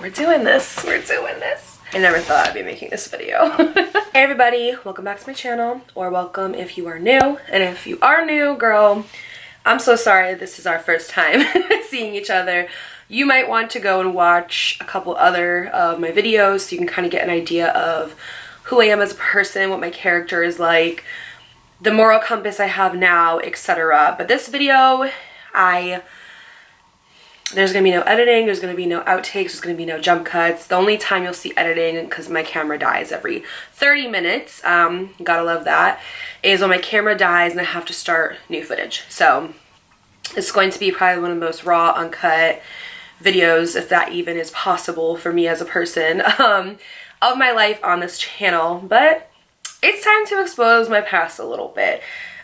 We're doing this. We're doing this. I never thought I'd be making this video. Hey everybody, welcome back to my channel, or welcome if you are new. And if you are new, girl, I'm so sorry this is our first time seeing each other. You might want to go and watch a couple other of my videos so you can kind of get an idea of who I am as a person, what my character is like, the moral compass I have now, etc. But this video, there's gonna be no editing, there's gonna be no outtakes, there's gonna be no jump cuts. The only time you'll see editing, because my camera dies every 30 minutes, gotta love that, is when my camera dies and I have to start new footage. So it's going to be probably one of the most raw, uncut videos, if that even is possible for me as a person, of my life on this channel. But it's time to expose my past a little bit.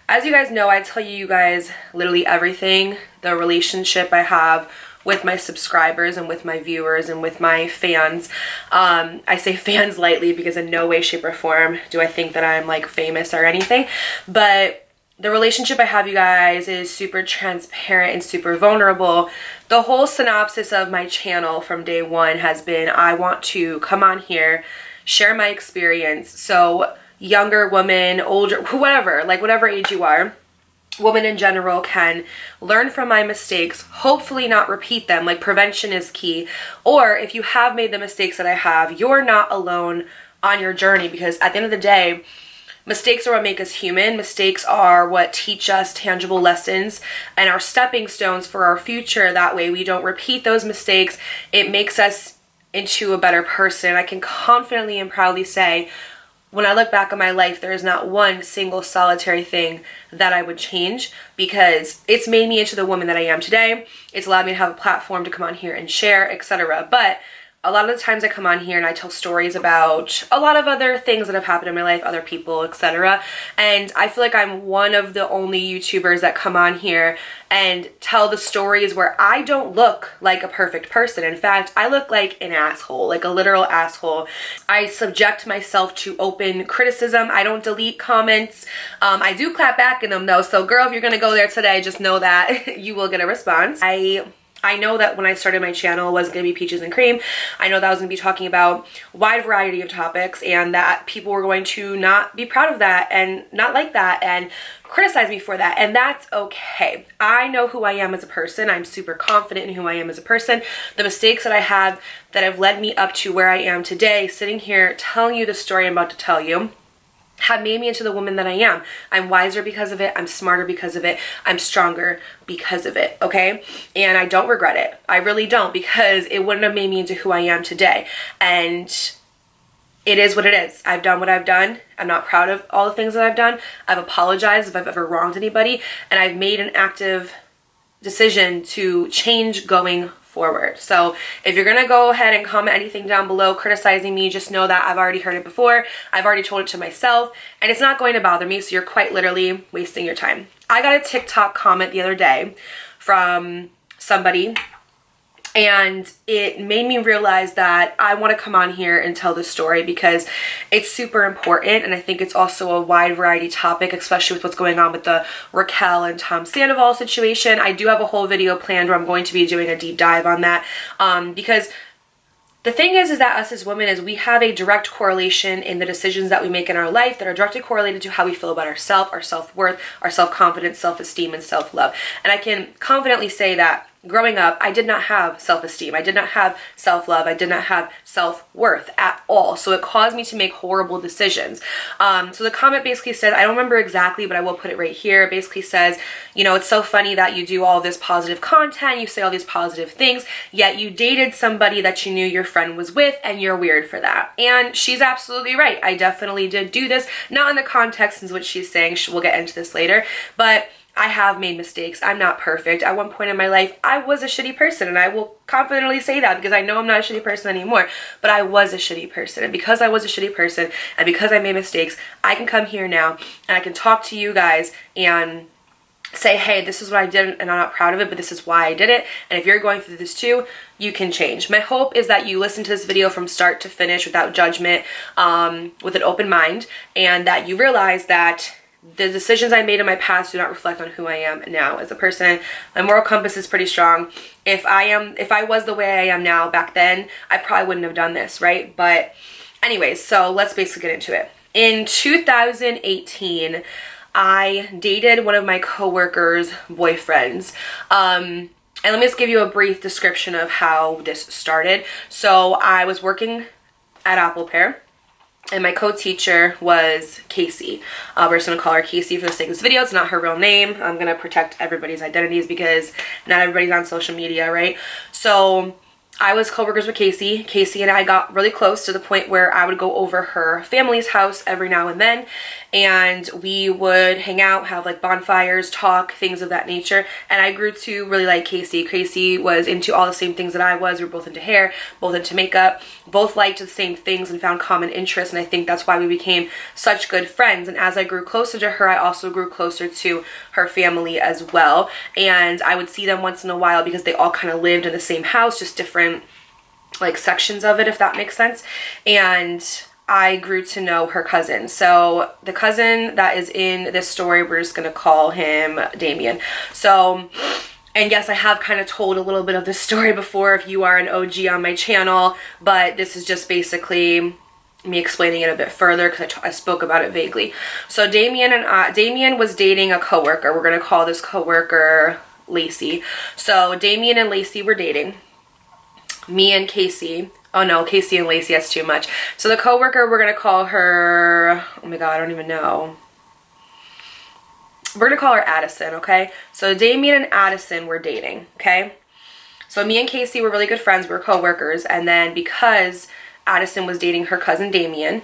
As you guys know, I tell you guys literally everything, the relationship I have with my subscribers and with my viewers and with my fans. I say fans lightly because in no way, shape, or form do I think that I'm like famous or anything, but the relationship I have, you guys, is super transparent and super vulnerable. The whole synopsis of my channel from day one has been, I want to come on here, share my experience, so younger women, older, whatever, like whatever age you are, women in general can learn from my mistakes, hopefully not repeat them. Like, prevention is key. Or if you have made the mistakes that I have, you're not alone on your journey, because at the end of the day, mistakes are what make us human. Mistakes are what teach us tangible lessons and are stepping stones for our future. That way we don't repeat those mistakes. It makes us into a better person. I can confidently and proudly say, when I look back on my life, there is not one single solitary thing that I would change, because it's made me into the woman that I am today. It's allowed me to have a platform to come on here and share, etc. But a lot of the times I come on here and I tell stories about a lot of other things that have happened in my life, other people, etc. And I feel like I'm one of the only YouTubers that come on here and tell the stories where I don't look like a perfect person. In fact, I look like an asshole, like a literal asshole. I subject myself to open criticism. I don't delete comments. I do clap back in them though. So girl, if you're gonna go there today, just know that you will get a response. I know that when I started my channel, it wasn't going to be peaches and cream. I know that I was going to be talking about a wide variety of topics, and that people were going to not be proud of that and not like that and criticize me for that, and that's okay. I know who I am as a person. I'm super confident in who I am as a person. The mistakes that I have that have led me up to where I am today, sitting here telling you the story I'm about to tell you, have made me into the woman that I am. I'm wiser because of it. I'm smarter because of it. I'm stronger because of it, okay? And I don't regret it. I really don't, because it wouldn't have made me into who I am today. And it is what it is. I've done what I've done. I'm not proud of all the things that I've done. I've apologized if I've ever wronged anybody, and I've made an active decision to change going forward. So if you're gonna go ahead and comment anything down below criticizing me, just know that I've already heard it before. I've already told it to myself, and it's not going to bother me, so you're quite literally wasting your time. I got a TikTok comment the other day from somebody, and it made me realize that I want to come on here and tell this story because it's super important, and I think it's also a wide variety topic, especially with what's going on with the Raquel and Tom Sandoval situation. I do have a whole video planned where I'm going to be doing a deep dive on that, because the thing is that us as women, is we have a direct correlation in the decisions that we make in our life that are directly correlated to how we feel about ourselves, our self-worth, our self-confidence, self-esteem, and self-love. And I can confidently say that growing up, I did not have self-esteem. I did not have self-love. I did not have self-worth at all. So it caused me to make horrible decisions. So the comment basically said, I don't remember exactly, but I will put it right here. It basically says, you know, it's so funny that you do all this positive content, you say all these positive things, yet you dated somebody that you knew your friend was with, and you're weird for that. And she's absolutely right. I definitely did do this, not in the context in which she's saying. We'll get into this later, but I have made mistakes. I'm not perfect. At one point in my life, I was a shitty person, and I will confidently say that because I know I'm not a shitty person anymore, but I was a shitty person. And because I was a shitty person, and because I made mistakes, I can come here now and I can talk to you guys and say, hey, this is what I did and I'm not proud of it, but this is why I did it. And if you're going through this too, you can change. My hope is that you listen to this video from start to finish without judgment, with an open mind, and that you realize that the decisions I made in my past do not reflect on who I am now as a person. My moral compass is pretty strong. If I was the way I am now back then, I probably wouldn't have done this, right? But anyways, so let's basically get into it. In 2018, I dated one of my coworkers' boyfriends. And let me just give you a brief description of how this started. So I was working at Apple Pear, and my co-teacher was Casey. We're just gonna call her Casey for the sake of this video. It's not her real name. I'm gonna protect everybody's identities because not everybody's on social media, right? So I was co-workers with Casey. Casey and I got really close to the point where I would go over her family's house every now and then, and we would hang out, have like bonfires, talk, things of that nature. And I grew to really like Casey. Casey was into all the same things that I was. We were both into hair, both into makeup, both liked the same things and found common interests, and I think that's why we became such good friends. And as I grew closer to her, I also grew closer to her family as well. And I would see them once in a while because they all kind of lived in the same house, just different like sections of it, if that makes sense. And I grew to know her cousin. So the cousin that is in this story, we're just gonna call him Damien. So, and yes, I have kind of told a little bit of this story before if you are an OG on my channel, but this is just basically me explaining it a bit further because I spoke about it vaguely. So Damien was dating a coworker. We're gonna call this coworker Lacey. So Damien and Lacey were dating. Me and Casey. Oh no, Casey and Lacey, that's too much. So the coworker, we're gonna call her, oh my god, I don't even know. We're gonna call her Addison, okay? So Damien and Addison were dating, okay? So me and Casey were really good friends, we were co-workers, and then because Addison was dating her cousin Damien,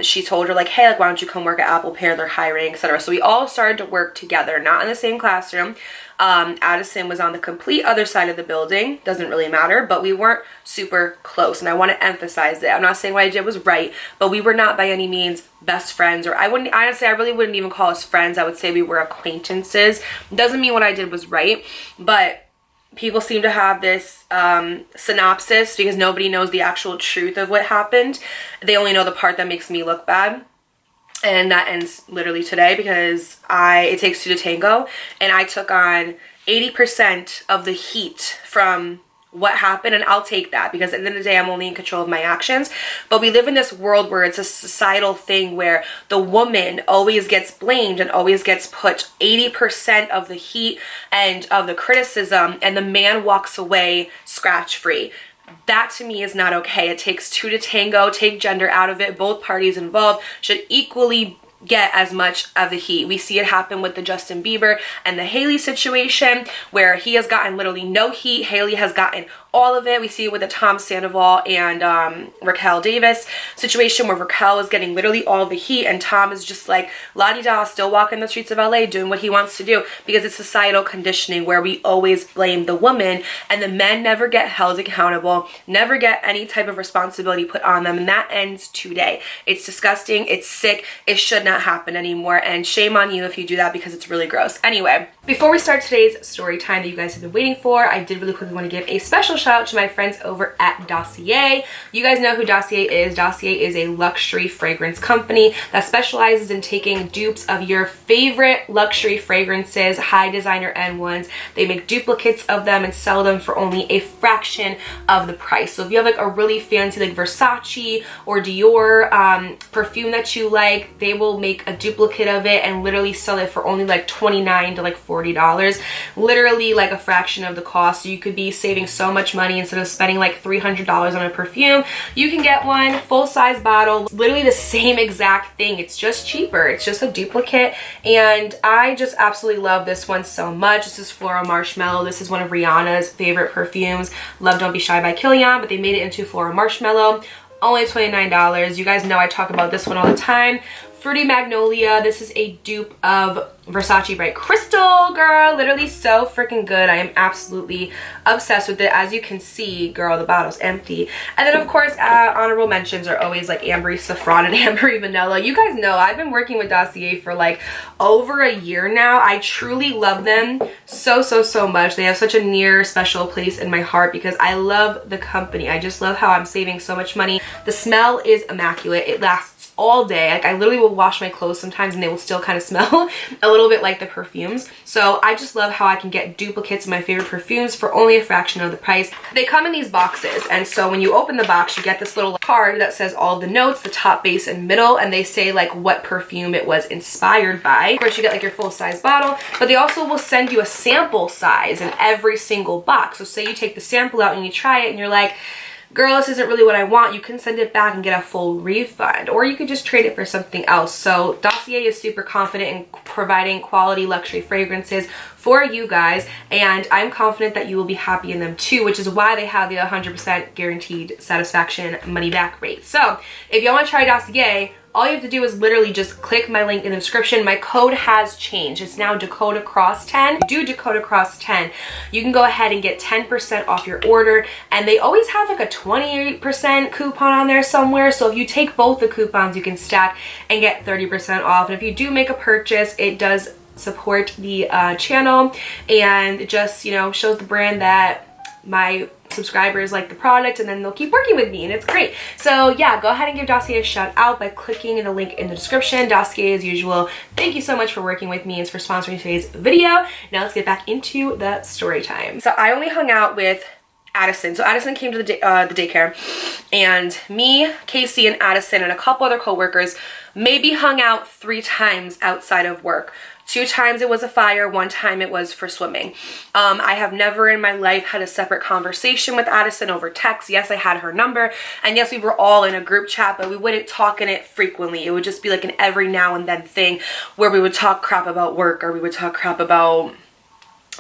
she told her like, hey, like, why don't you come work at Apple Pear, they're hiring, etc. So we all started to work together, not in the same classroom. Addison was on the complete other side of the building, doesn't really matter, but we weren't super close, and I want to emphasize that. I'm not saying what I did was right, but we were not by any means best friends, or I really wouldn't even call us friends. I would say we were acquaintances. Doesn't mean what I did was right, but people seem to have this synopsis because nobody knows the actual truth of what happened. They only know the part that makes me look bad. And that ends literally today because it takes two to tango, and I took on 80% of the heat from what happened, and I'll take that because at the end of the day, I'm only in control of my actions. But we live in this world where it's a societal thing where the woman always gets blamed and always gets put 80% of the heat and of the criticism, and the man walks away scratch-free. That to me is not okay. It takes two to tango. Take gender out of it. Both parties involved should equally get as much of the heat. We see it happen with the Justin Bieber and the Hailey situation where he has gotten literally no heat. Hailey has gotten all of it. We see it with the Tom Sandoval and Raquel Davis situation where Raquel is getting literally all of the heat and Tom is just like la-di-da, still walking the streets of LA doing what he wants to do because it's societal conditioning where we always blame the woman and the men never get held accountable, never get any type of responsibility put on them, and that ends today. It's disgusting. It's sick. It should not happen anymore, and shame on you if you do that because it's really gross. Anyway, before we start today's story time that you guys have been waiting for, I did really quickly want to give a special shout out to my friends over at Dossier. You guys know who Dossier is. Dossier is a luxury fragrance company that specializes in taking dupes of your favorite luxury fragrances, high designer end ones. They make duplicates of them and sell them for only a fraction of the price. So if you have like a really fancy like Versace or Dior perfume that you like, they will make a duplicate of it and literally sell it for only like $29 to like $40. Literally like a fraction of the cost. So you could be saving so much money instead of spending like $300 on a perfume. You can get one full-size bottle, literally the same exact thing. It's just cheaper. It's just a duplicate, and I just absolutely love this one so much. This is Floral Marshmallow. This is one of Rihanna's favorite perfumes. Love Don't Be Shy by Kilian, but they made it into Floral Marshmallow. Only $29. You guys know I talk about this one all the time. Fruity Magnolia. This is a dupe of Versace Bright Crystal, girl. Literally so freaking good. I am absolutely obsessed with it. As you can see, girl, the bottle's empty. And then, of course, honorable mentions are always like Ambery Saffron and Ambery Vanilla. You guys know I've been working with Dossier for like over a year now. I truly love them so much. They have such a near special place in my heart because I love the company. I just love how I'm saving so much money. The smell is immaculate. It lasts all day. Like I literally will wash my clothes sometimes and they will still kind of smell a little bit like the perfumes. So I just love how I can get duplicates of my favorite perfumes for only a fraction of the price. They come in these boxes, and so when you open the box, you get this little card that says all the notes, the top, base, and middle, and they say like what perfume it was inspired by. Of course, you get like your full-size bottle, but they also will send you a sample size in every single box. So say you take the sample out and you try it and you're like, girl, this isn't really what I want, you can send it back and get a full refund, or you could just trade it for something else. So Dossier is super confident in providing quality luxury fragrances for you guys, and I'm confident that you will be happy in them too, which is why they have the 100% guaranteed satisfaction money back rate. So if you want to try Dossier, all you have to do is literally just click my link in the description. My code has changed. It's now DakotacrossX10. Do DakotacrossX10. You can go ahead and get 10% off your order, and they always have like a 28% coupon on there somewhere. So if you take both the coupons, you can stack and get 30% off. And if you do make a purchase, it does support the channel, and it just, you know, shows the brand that my subscribers like the product, and then they'll keep working with me, and it's great. So yeah, go ahead and give Dossier a shout out by clicking in the link in the description. Dossier, as usual, thank you so much for working with me and for sponsoring today's video. Now let's get back into the story time. So I only hung out with Addison. So Addison came to the daycare, and me, Casey, and Addison and a couple other co-workers maybe hung out 3 times outside of work. 2 times it was a fire, 1 time it was for swimming. I have never in my life had a separate conversation with Addison over text. Yes, I had her number, and yes, we were all in a group chat, but we wouldn't talk in it frequently. It would just be like an every now and then thing where we would talk crap about work, or we would talk crap about,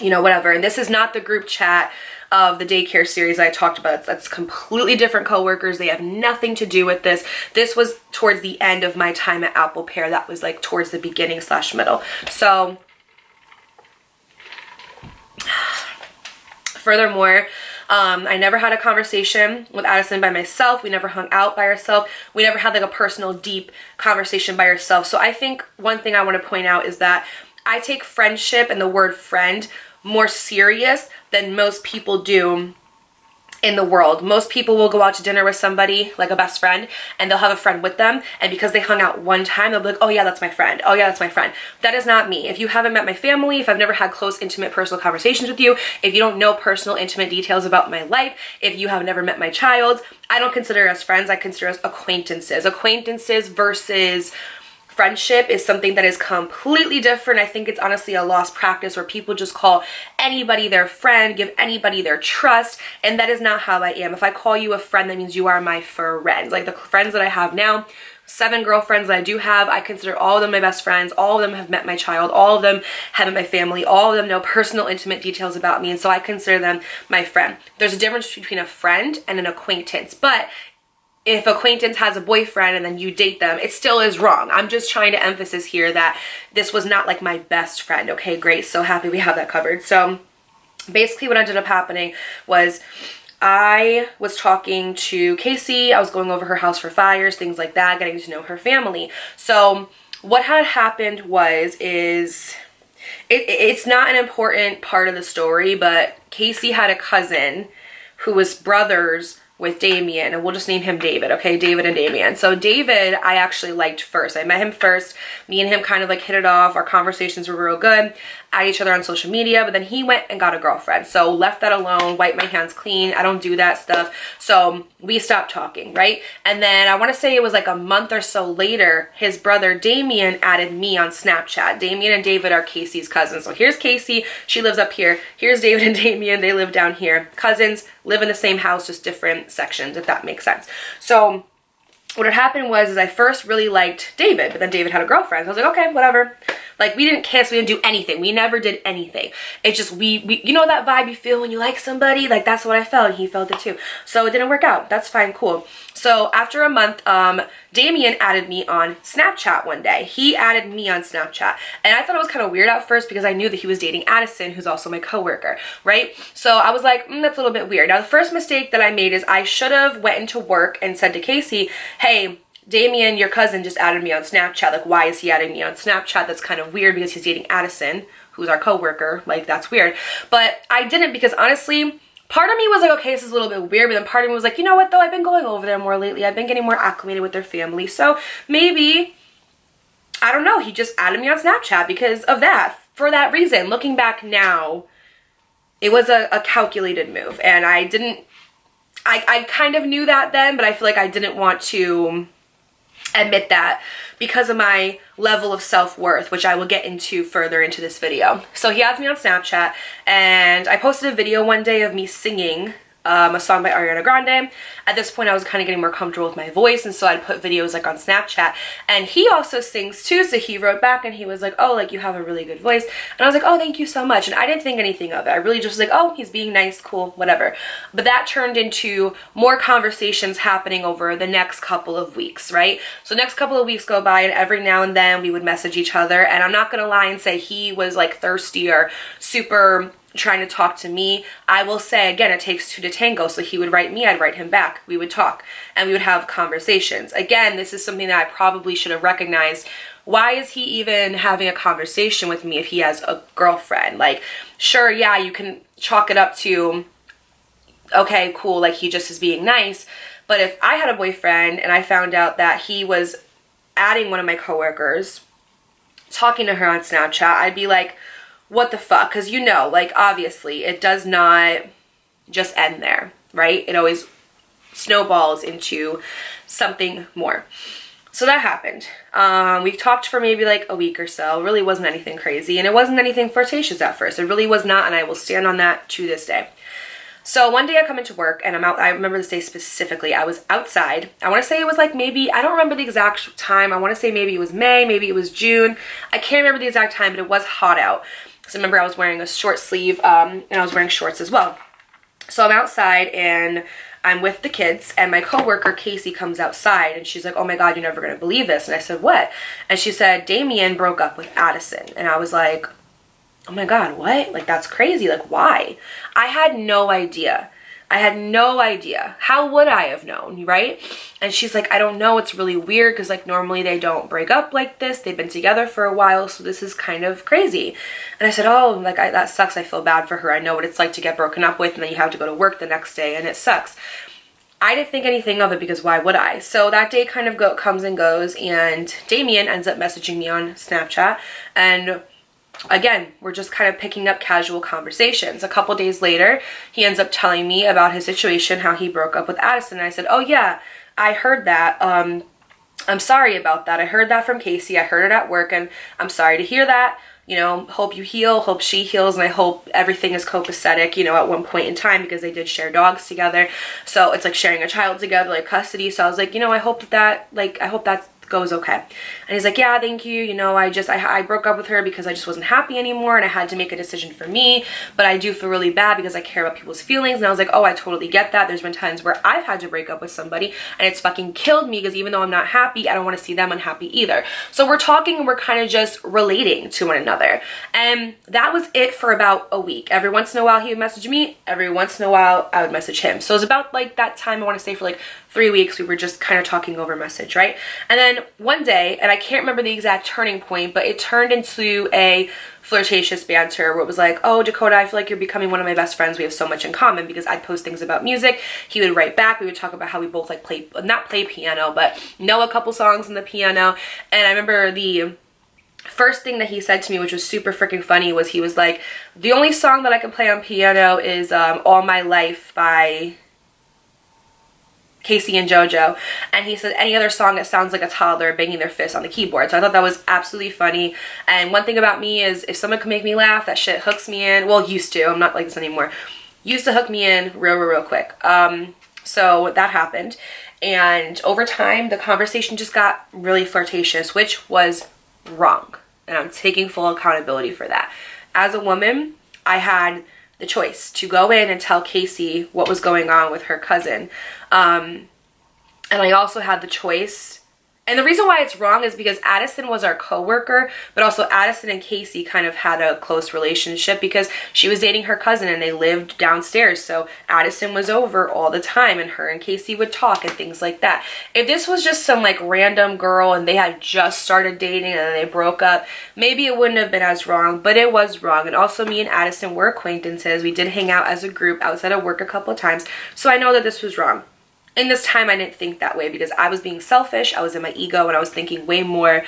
you know, whatever. And this is not the group chat of the daycare series I talked about. That's completely different coworkers. They have nothing to do with this. This was towards the end of my time at Apple Pear. That was like towards the beginning / middle. So furthermore, I never had a conversation with Addison by myself. We never hung out by ourselves. We never had like a personal, deep conversation by ourselves. So I think one thing I want to point out is that I take friendship and the word friend more serious than most people do in the world. Most people will go out to dinner with somebody, like a best friend, and they'll have a friend with them, and because they hung out 1 time, they'll be like, oh yeah, that's my friend. Oh yeah, that's my friend. That is not me. If you haven't met my family, if I've never had close, intimate, personal conversations with you, if you don't know personal, intimate details about my life, if you have never met my child, I don't consider us friends. I consider us acquaintances. Acquaintances versus friendship is something that is completely different. I think it's honestly a lost practice where people just call anybody their friend, give anybody their trust, and that is not how I am. If I call you a friend, that means you are my friend. Like the friends that I have now, 7 girlfriends that I do have, I consider all of them my best friends. All of them have met my child. All of them have met my family. All of them know personal, intimate details about me, and so I consider them my friend. There's a difference between a friend and an acquaintance, but if acquaintance has a boyfriend and then you date them, it still is wrong. I'm just trying to emphasize here that this was not like my best friend. Okay, great. So happy we have that covered. So basically what ended up happening was I was talking to Casey. I was going over her house for fires, things like that, getting to know her family. So what had happened was, it's not an important part of the story, but Casey had a cousin who was brothers with Damien, and we'll just name him David, okay? David and Damien. So David, I actually liked first. I met him first. Me and him kind of like hit it off. Our conversations were real good. At each other on social media, but then he went and got a girlfriend. So left that alone, wiped my hands clean. I don't do that stuff. So we stopped talking, right? And then I want to say it was like a month or so later, his brother Damien added me on Snapchat. Damien and David are Casey's cousins. So here's Casey, she lives up here. Here's David and Damien, they live down here. Cousins, live in the same house, just different sections, if that makes sense. So what had happened was I first really liked David, but then David had a girlfriend. So I was like, okay, whatever. Like, we didn't kiss, we didn't do anything. We never did anything. It's just, we you know that vibe you feel when you like somebody? Like, that's what I felt, and he felt it too. So it didn't work out. That's fine, cool. So after a month, Damien added me on Snapchat one day. He added me on Snapchat. And I thought it was kind of weird at first because I knew that he was dating Addison, who's also my coworker, right? So I was like, that's a little bit weird. Now, the first mistake that I made is I should have went into work and said to Casey, hey, Damien, your cousin, just added me on Snapchat. Like, why is he adding me on Snapchat? That's kind of weird because he's dating Addison, who's our coworker. Like, that's weird. But I didn't because honestly, part of me was like, okay, this is a little bit weird, but then part of me was like, you know what though, I've been going over there more lately. I've been getting more acclimated with their family. So maybe, I don't know, he just added me on Snapchat because of that. For that reason, looking back now, it was a calculated move. And I kind of knew that then, but I feel like I didn't want to admit that because of my level of self-worth, which I will get into further into this video. So he adds me on Snapchat, and I posted a video one day of me singing a song by Ariana Grande. At this point, I was kind of getting more comfortable with my voice, and so I'd put videos like on Snapchat. And he also sings too, so he wrote back and he was like, oh, like, you have a really good voice. And I was like, oh, thank you so much. And I didn't think anything of it. I really just was like, oh, he's being nice, cool, whatever. But that turned into more conversations happening over the next couple of weeks, right? So next couple of weeks go by, and every now and then we would message each other. And I'm not gonna lie and say he was like thirsty or super trying to talk to me. I will say, again, it takes two to tango. So he would write me, I'd write him back. We would talk and we would have conversations. Again, this is something that I probably should have recognized. Why is he even having a conversation with me if he has a girlfriend? Like, sure, yeah, you can chalk it up to, okay, cool, like he just is being nice. But if I had a boyfriend and I found out that he was adding one of my coworkers, talking to her on Snapchat, I'd be like, what the fuck? Because you know, like, obviously it does not just end there, right? It always snowballs into something more. So that happened. We talked for maybe like a week or so. It really wasn't anything crazy, and it wasn't anything flirtatious at first. It really was not, and I will stand on that to this day. So one day I come into work and I'm out. I remember this day specifically. I was outside. I want to say it was like maybe, I don't remember the exact time. I want to say maybe it was May, maybe it was June. I can't remember the exact time, but it was hot out. So remember I was wearing a short sleeve and I was wearing shorts as well. So I'm outside and I'm with the kids, and my coworker Casey comes outside and she's like, oh my God, you're never going to believe this. And I said, what? And she said, Damien broke up with Addison. And I was like, oh my God, what? Like, that's crazy. Like, why? I had no idea. I had no idea. How would I have known, right? And she's like, I don't know. It's really weird because like normally they don't break up like this. They've been together for a while, so this is kind of crazy. And I said, oh, like that sucks. I feel bad for her. I know what it's like to get broken up with and then you have to go to work the next day, and it sucks. I didn't think anything of it because why would I? So that day kind of comes and goes, and Damien ends up messaging me on Snapchat, and again, we're just kind of picking up casual conversations. A couple days later, he ends up telling me about his situation, how he broke up with Addison. And I said, oh yeah, I heard that. I'm sorry about that. I heard that from Casey. I heard it at work, and I'm sorry to hear that. You know, hope you heal, hope she heals, and I hope everything is copacetic, you know, at one point in time, because they did share dogs together. So it's like sharing a child together, like custody. So I was like, you know, I hope that goes okay. And he's like, yeah, thank you. You know, I broke up with her because I just wasn't happy anymore, and I had to make a decision for me, but I do feel really bad because I care about people's feelings. And I was like, oh, I totally get that. There's been times where I've had to break up with somebody and it's fucking killed me, because even though I'm not happy, I don't want to see them unhappy either. So we're talking and we're kind of just relating to one another. And that was it for about a week. Every once in a while he would message me, every once in a while I would message him. So it was about like that time, I want to say for like 3 weeks, we were just kind of talking over message, right? And then one day, and I can't remember the exact turning point, but it turned into a flirtatious banter where it was like, oh, Dakota, I feel like you're becoming one of my best friends. We have so much in common, because I'd post things about music. He would write back. We would talk about how we both like not play piano, but know a couple songs on the piano. And I remember the first thing that he said to me, which was super freaking funny, was he was like, the only song that I can play on piano is All My Life by Casey and JoJo. And he said any other song that sounds like a toddler banging their fist on the keyboard. So I thought that was absolutely funny. And one thing about me is if someone can make me laugh, that shit hooks me in. Well, used to. I'm not like this anymore. Used to hook me in real quick. So that happened. And over time, the conversation just got really flirtatious, which was wrong. And I'm taking full accountability for that. As a woman, I had the choice to go in and tell Casey what was going on with her cousin. And I also had the choice And the reason why it's wrong is because Addison was our coworker, but also Addison and Casey kind of had a close relationship because she was dating her cousin and they lived downstairs. So Addison was over all the time and her and Casey would talk and things like that. If this was just some like random girl and they had just started dating and then they broke up, maybe it wouldn't have been as wrong, but it was wrong. And also me and Addison were acquaintances. We did hang out as a group outside of work a couple of times. So I know that this was wrong. In this time, I didn't think that way because I was being selfish. I was in my ego and I was thinking way more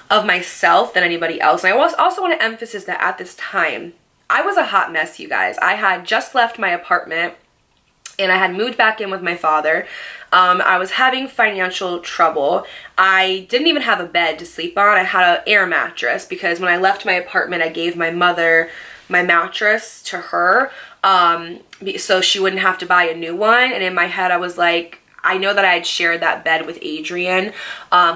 of myself than anybody else. And I also want to emphasize that at this time, I was a hot mess, you guys. I had just left my apartment and I had moved back in with my father. I was having financial trouble. I didn't even have a bed to sleep on. I had an air mattress because when I left my apartment, I gave my mother my mattress to her so she wouldn't have to buy a new one. And in my head I was like, I know that I had shared that bed with Adrian,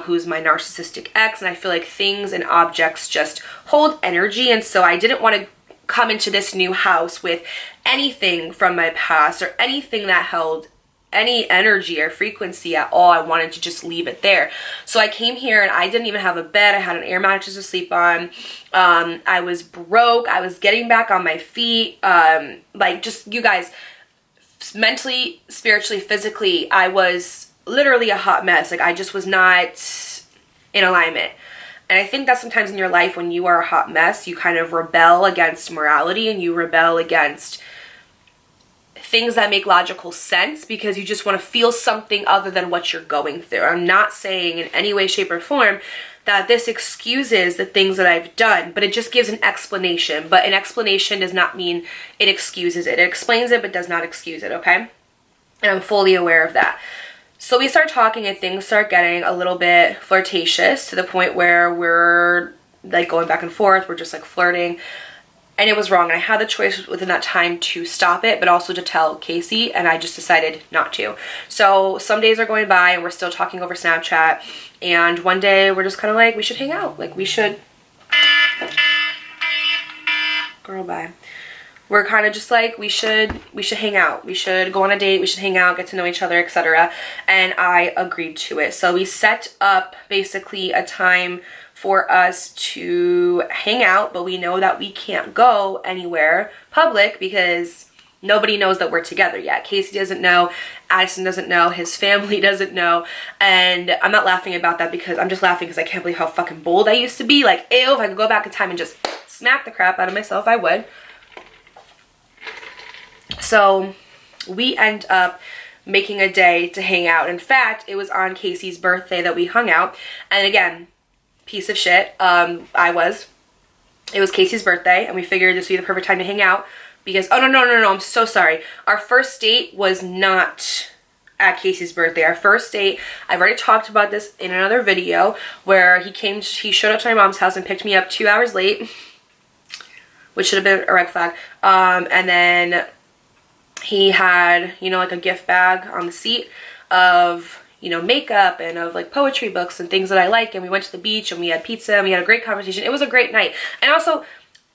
who's my narcissistic ex, and I feel like things and objects just hold energy, and so I didn't want to come into this new house with anything from my past or anything that held any energy or frequency at all. I wanted to just leave it there. So I came here and I didn't even have a bed. I had an air mattress to sleep on. I was broke. I was getting back on my feet. Like, just, you guys, mentally, spiritually, physically, I was literally a hot mess. Like, I just was not in alignment. And I think that sometimes in your life when you are a hot mess, you kind of rebel against morality and you rebel against things that make logical sense because you just want to feel something other than what you're going through. I'm not saying in any way, shape, or form that this excuses the things that I've done, but it just gives an explanation. But an explanation does not mean it excuses it. It explains it, but does not excuse it, okay? And I'm fully aware of that. So we start talking and things start getting a little bit flirtatious to the point where we're like going back and forth. We're just like flirting. And it was wrong. And I had the choice within that time to stop it, but also to tell Casey, and I just decided not to. So some days are going by and we're still talking over Snapchat. And one day we're just kind of like, we should hang out. Like, we should, girl, bye. We're kind of just like, we should hang out. We should go on a date. We should hang out, get to know each other, etc. And I agreed to it. So we set up basically a time for us to hang out, but we know that we can't go anywhere public because nobody knows that we're together yet. Casey doesn't know, Addison doesn't know, his family doesn't know, and I'm not laughing about that because I'm just laughing because I can't believe how fucking bold I used to be. Like, ew, if I could go back in time and just smack the crap out of myself, I would. So we end up making a day to hang out. In fact, it was on Casey's birthday that we hung out, and again, piece of shit, it was Casey's birthday and we figured this would be the perfect time to hang out because, oh no, I'm so sorry. Our first date was not at Casey's birthday. Our first date, I've already talked about this in another video where he showed up to my mom's house and picked me up 2 hours late, which should have been a red flag. And then he had, you know, like a gift bag on the seat of, you know, makeup and of like poetry books and things that I like, and we went to the beach and we had pizza and we had a great conversation. It was a great night. And also,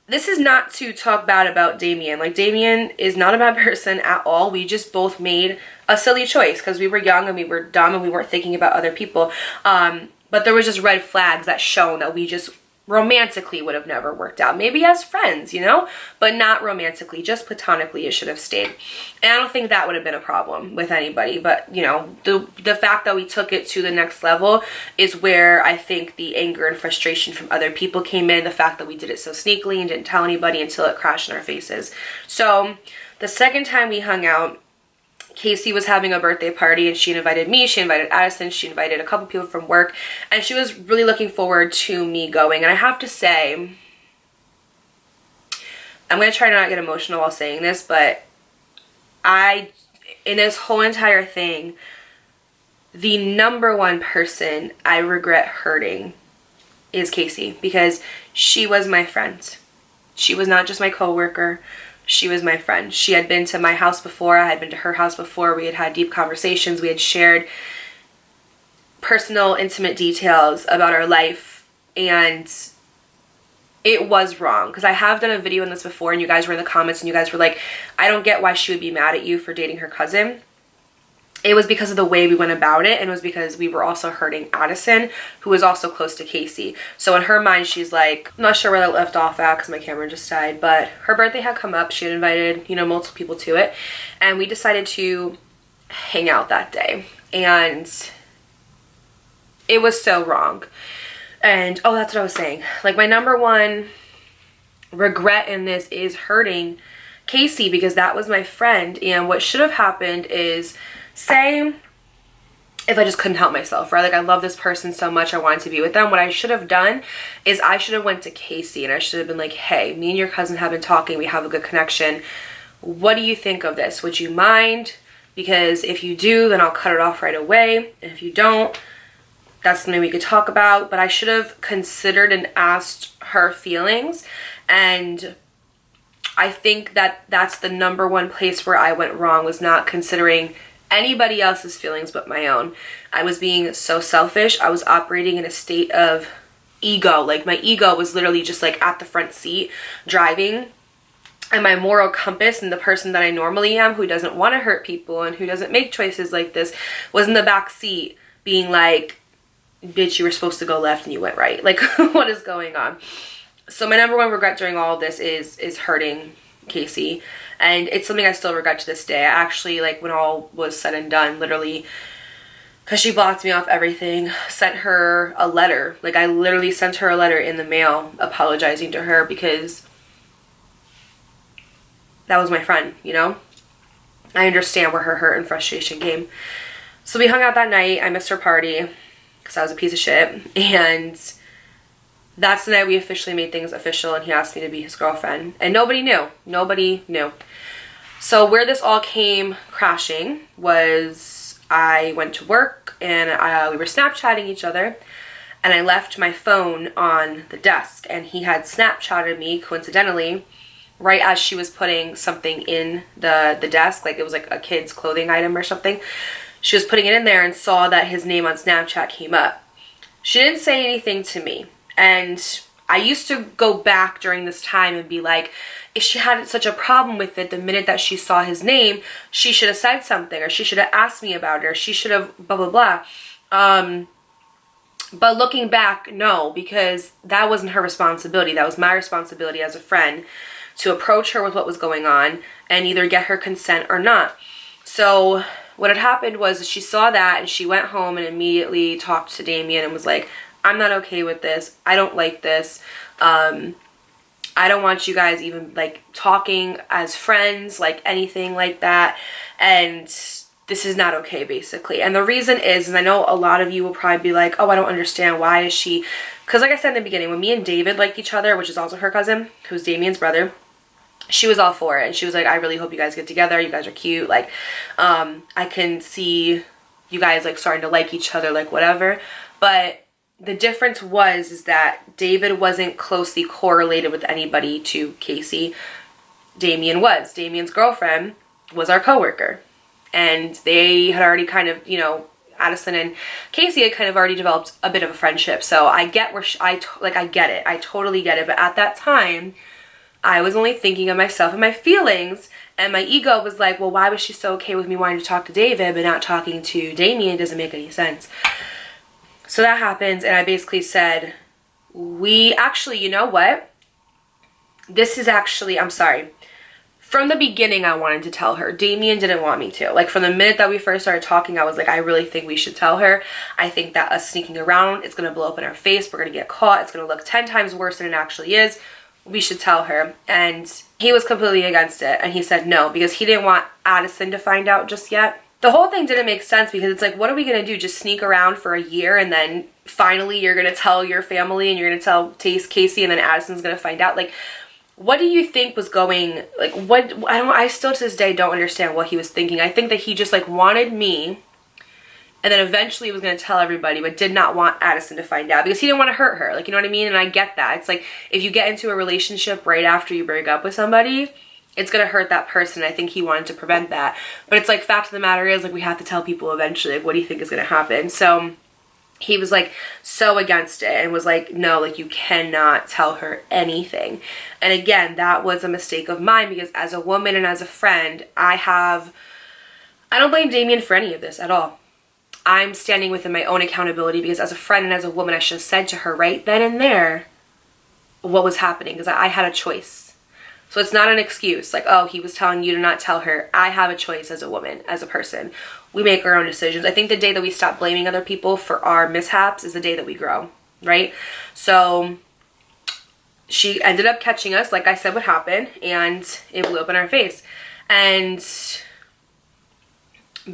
this is not to talk bad about Damien. Like, Damien is not a bad person at all. We just both made a silly choice because we were young and we were dumb and we weren't thinking about other people. But there was just red flags that shown that we just romantically would have never worked out. Maybe as friends, you know, but not romantically, just platonically it should have stayed. And I don't think that would have been a problem with anybody, but you know, the fact that we took it to the next level is where I think the anger and frustration from other people came in, the fact that we did it so sneakily and didn't tell anybody until it crashed in our faces. So the second time we hung out, Casey was having a birthday party and she invited me, she invited Addison, she invited a couple people from work, and she was really looking forward to me going. And I have to say, I'm going to try to not get emotional while saying this, but in this whole entire thing, the number one person I regret hurting is Casey, because she was my friend. She was not just my coworker. She was my friend. She had been to my house before. I had been to her house before. We had had deep conversations. We had shared personal, intimate details about our life. And it was wrong. Because I have done a video on this before and you guys were in the comments and you guys were like, I don't get why she would be mad at you for dating her cousin. it was because of the way we went about it, and it was because we were also hurting Addison, who was also close to Casey. So in her mind, she's like, I'm not sure where that left off at because my camera just died, but her birthday had come up. She had invited, you know, multiple people to it, and we decided to hang out that day, and it was so wrong. And oh, that's what I was saying. Like, my number one regret in this is hurting Casey, because that was my friend, and what should have happened is, say if I just couldn't help myself, right? Like, I love this person so much, I wanted to be with them. What I should have done is I should have went to Casey and I should have been like, hey, me and your cousin have been talking, we have a good connection, what do you think of this? Would you mind? Because if you do, then I'll cut it off right away, and if you don't, that's something we could talk about. But I should have considered and asked her feelings, and I think that that's the number one place where I went wrong, was not considering anybody else's feelings but my own. I was being so selfish. I was operating in a state of ego. Like, my ego was literally just like at the front seat driving, and my moral compass and the person that I normally am, who doesn't want to hurt people and who doesn't make choices like this, was in the back seat being like, bitch, you were supposed to go left and you went right. Like, what is going on? So my number one regret during all of this is hurting Casey, and it's something I still regret to this day. I actually, like, when all was said and done, literally, because she blocked me off everything, sent her a letter. Like, I literally sent her a letter in the mail apologizing to her, because that was my friend, you know? I understand where her hurt and frustration came. So we hung out that night. I missed her party because I was a piece of shit, and that's the night we officially made things official, and he asked me to be his girlfriend. And nobody knew. Nobody knew. So where this all came crashing was, I went to work, and we were Snapchatting each other, and I left my phone on the desk, and he had Snapchatted me, coincidentally, right as she was putting something in the desk. Like, it was like a kid's clothing item or something. She was putting it in there and saw that his name on Snapchat came up. She didn't say anything to me. And I used to go back during this time and be like, if she had such a problem with it, the minute that she saw his name, she should have said something, or she should have asked me about it, or she should have blah, blah, blah. But looking back, no, because that wasn't her responsibility. That was my responsibility as a friend, to approach her with what was going on and either get her consent or not. So what had happened was, she saw that and she went home and immediately talked to Damien and was like, I'm not okay with this. I don't like this. I don't want you guys even, like, talking as friends, like, anything like that. And this is not okay, basically. And the reason is, and I know a lot of you will probably be like, oh, I don't understand. Why is she... Because like I said in the beginning, when me and David liked each other, which is also her cousin, who's Damien's brother, she was all for it. And she was like, I really hope you guys get together. You guys are cute. Like, I can see you guys, like, starting to like each other, like, whatever. But the difference is that David wasn't closely correlated with anybody to Casey. Damien was. Damien's girlfriend was our coworker. And they had already kind of, you know, Addison and Casey had kind of already developed a bit of a friendship. So I get where I get it. I totally get it. But at that time, I was only thinking of myself and my feelings. And my ego was like, well, why was she so okay with me wanting to talk to David but not talking to Damien? It doesn't make any sense. So that happens, and I basically said, we actually, you know what? This is actually, I'm sorry. From the beginning, I wanted to tell her. Damien didn't want me to. Like, from the minute that we first started talking, I was like, I really think we should tell her. I think that us sneaking around, it's going to blow up in our face. We're going to get caught. It's going to look 10 times worse than it actually is. We should tell her. And he was completely against it. And he said no, because he didn't want Addison to find out just yet. The whole thing didn't make sense, because it's like, what are we going to do? Just sneak around for a year, and then finally you're going to tell your family, and you're going to tell Casey, and then Addison's going to find out? Like, what do you think was going, like, what, I still to this day don't understand what he was thinking. I think that he just, like, wanted me, and then eventually was going to tell everybody, but did not want Addison to find out, because he didn't want to hurt her. Like, you know what I mean? And I get that. It's like, if you get into a relationship right after you break up with somebody, it's going to hurt that person. I think he wanted to prevent that. But it's like, fact of the matter is, like, we have to tell people eventually, like, what do you think is going to happen? So he was, like, so against it and was like, no, like, you cannot tell her anything. And again, that was a mistake of mine, because as a woman and as a friend, I have I don't blame Damien for any of this at all. I'm standing within my own accountability because as a friend and as a woman, I should have said to her right then and there what was happening, because I had a choice. So it's not an excuse like, oh, he was telling you to not tell her. I have a choice as a woman, as a person. We make our own decisions. I think the day that we stop blaming other people for our mishaps is the day that we grow, right? So she ended up catching us, like I said would happen, and it blew up in our face. And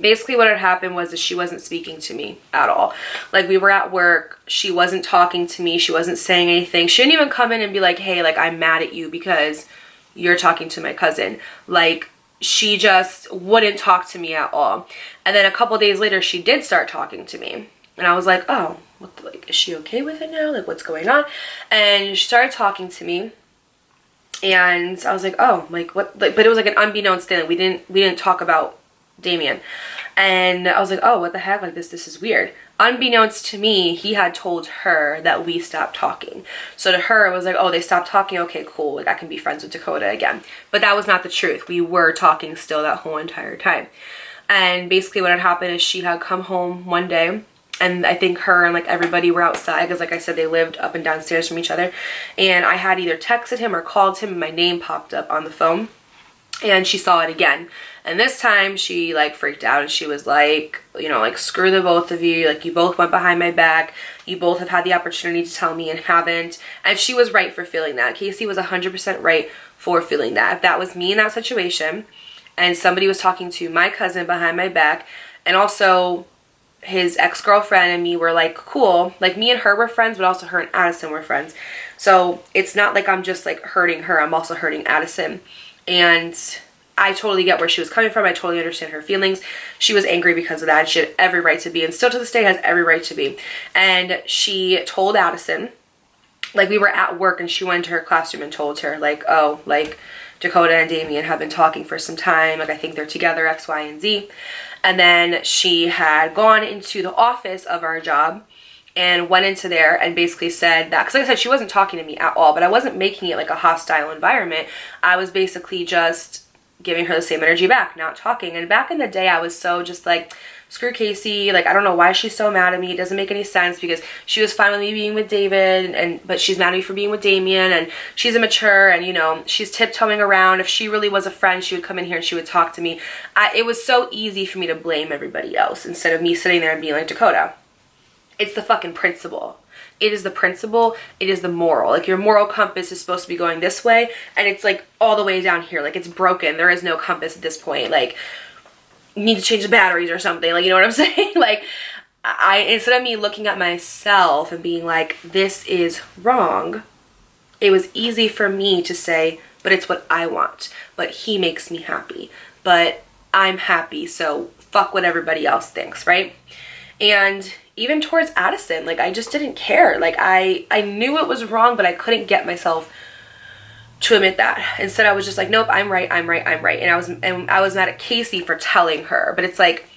basically what had happened was that she wasn't speaking to me at all. Like, we were at work, she wasn't talking to me, she wasn't saying anything. She didn't even come in and be like, hey, like, I'm mad at you because you're talking to my cousin. Like, she just wouldn't talk to me at all. And then a couple days later, she did start talking to me. And I was like, oh, what the, like, is she okay with it now? Like, what's going on? And she started talking to me. And I was like, oh, like, what? Like, but it was like an unbeknownst thing. Like, we didn't talk about Damien. And I was like, oh, what the heck? Like, this is weird. Unbeknownst to me, he had told her that we stopped talking. So to her, it was like, oh, they stopped talking. Okay, cool. Like, I can be friends with Dakota again. But that was not the truth. We were talking still that whole entire time. And basically what had happened is she had come home one day, and I think her and like everybody were outside because, like I said, they lived up and downstairs from each other. And I had either texted him or called him, and my name popped up on the phone. And she saw it again. And this time she like freaked out, and she was like, you know, like, screw the both of you. Like, you both went behind my back. You both have had the opportunity to tell me and haven't. And she was right for feeling that. Casey was 100% right for feeling that. If that was me in that situation and somebody was talking to my cousin behind my back, and also his ex-girlfriend and me were like cool, like me and her were friends, but also her and Addison were friends. So it's not like I'm just like hurting her, I'm also hurting Addison. And I totally get where she was coming from. I totally understand her feelings. She was angry because of that. She had every right to be, and still to this day has every right to be. And she told Addison, like, we were at work and she went to her classroom and told her, like, oh, like, Dakota and Damien have been talking for some time. Like, I think they're together, X, Y, and Z. And then she had gone into the office of our job and went into there and basically said that, because like I said, she wasn't talking to me at all, but I wasn't making it like a hostile environment. I was basically just giving her the same energy back, not talking. And back in the day, I was so just like, screw Casey, like, I don't know why she's so mad at me. It doesn't make any sense, because she was fine with me being with David, but she's mad at me for being with Damien, and she's immature, and, you know, she's tiptoeing around. If she really was a friend, she would come in here and she would talk to me. It was so easy for me to blame everybody else instead of me sitting there and being like, Dakota, it's the fucking principle. It is the principle. It is the moral. Like, your moral compass is supposed to be going this way, and it's like all the way down here. Like, it's broken. There is no compass at this point. Like, you need to change the batteries or something. Like, you know what I'm saying? Like, instead of me looking at myself and being like, this is wrong, it was easy for me to say, but it's what I want. But he makes me happy. But I'm happy, so fuck what everybody else thinks, right? And even towards Addison, like, I just didn't care. Like, I knew it was wrong, but I couldn't get myself to admit that. Instead, I was just like, nope, I'm right. And I was mad at Casey for telling her. But it's like,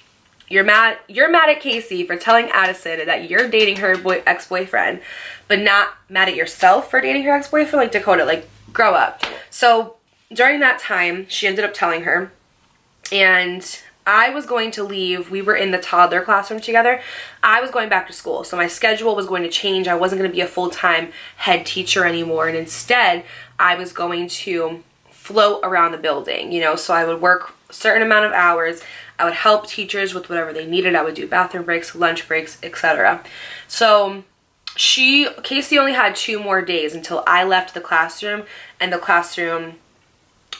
you're mad at Casey for telling Addison that you're dating her ex-boyfriend, but not mad at yourself for dating her ex-boyfriend. Like, Dakota, like, grow up. So during that time, she ended up telling her, and I was going to leave. We were in the toddler classroom together. I was going back to school, so my schedule was going to change. I wasn't going to be a full-time head teacher anymore, and instead I was going to float around the building, you know, so I would work a certain amount of hours. I would help teachers with whatever they needed. I would do bathroom breaks, lunch breaks, etc. So Casey only had 2 more days until I left the classroom, and the classroom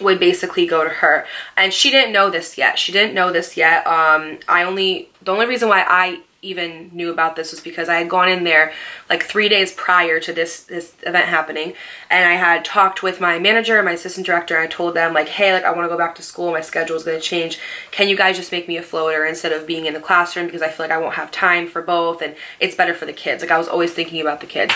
would basically go to her. And she didn't know this yet. The only reason why I even knew about this was because I had gone in there like 3 days prior to this event happening, and I had talked with my manager and my assistant director, and I told them, like, hey, like, I want to go back to school, my schedule is going to change, can you guys just make me a floater instead of being in the classroom, because I feel like I won't have time for both, and it's better for the kids. Like, I was always thinking about the kids.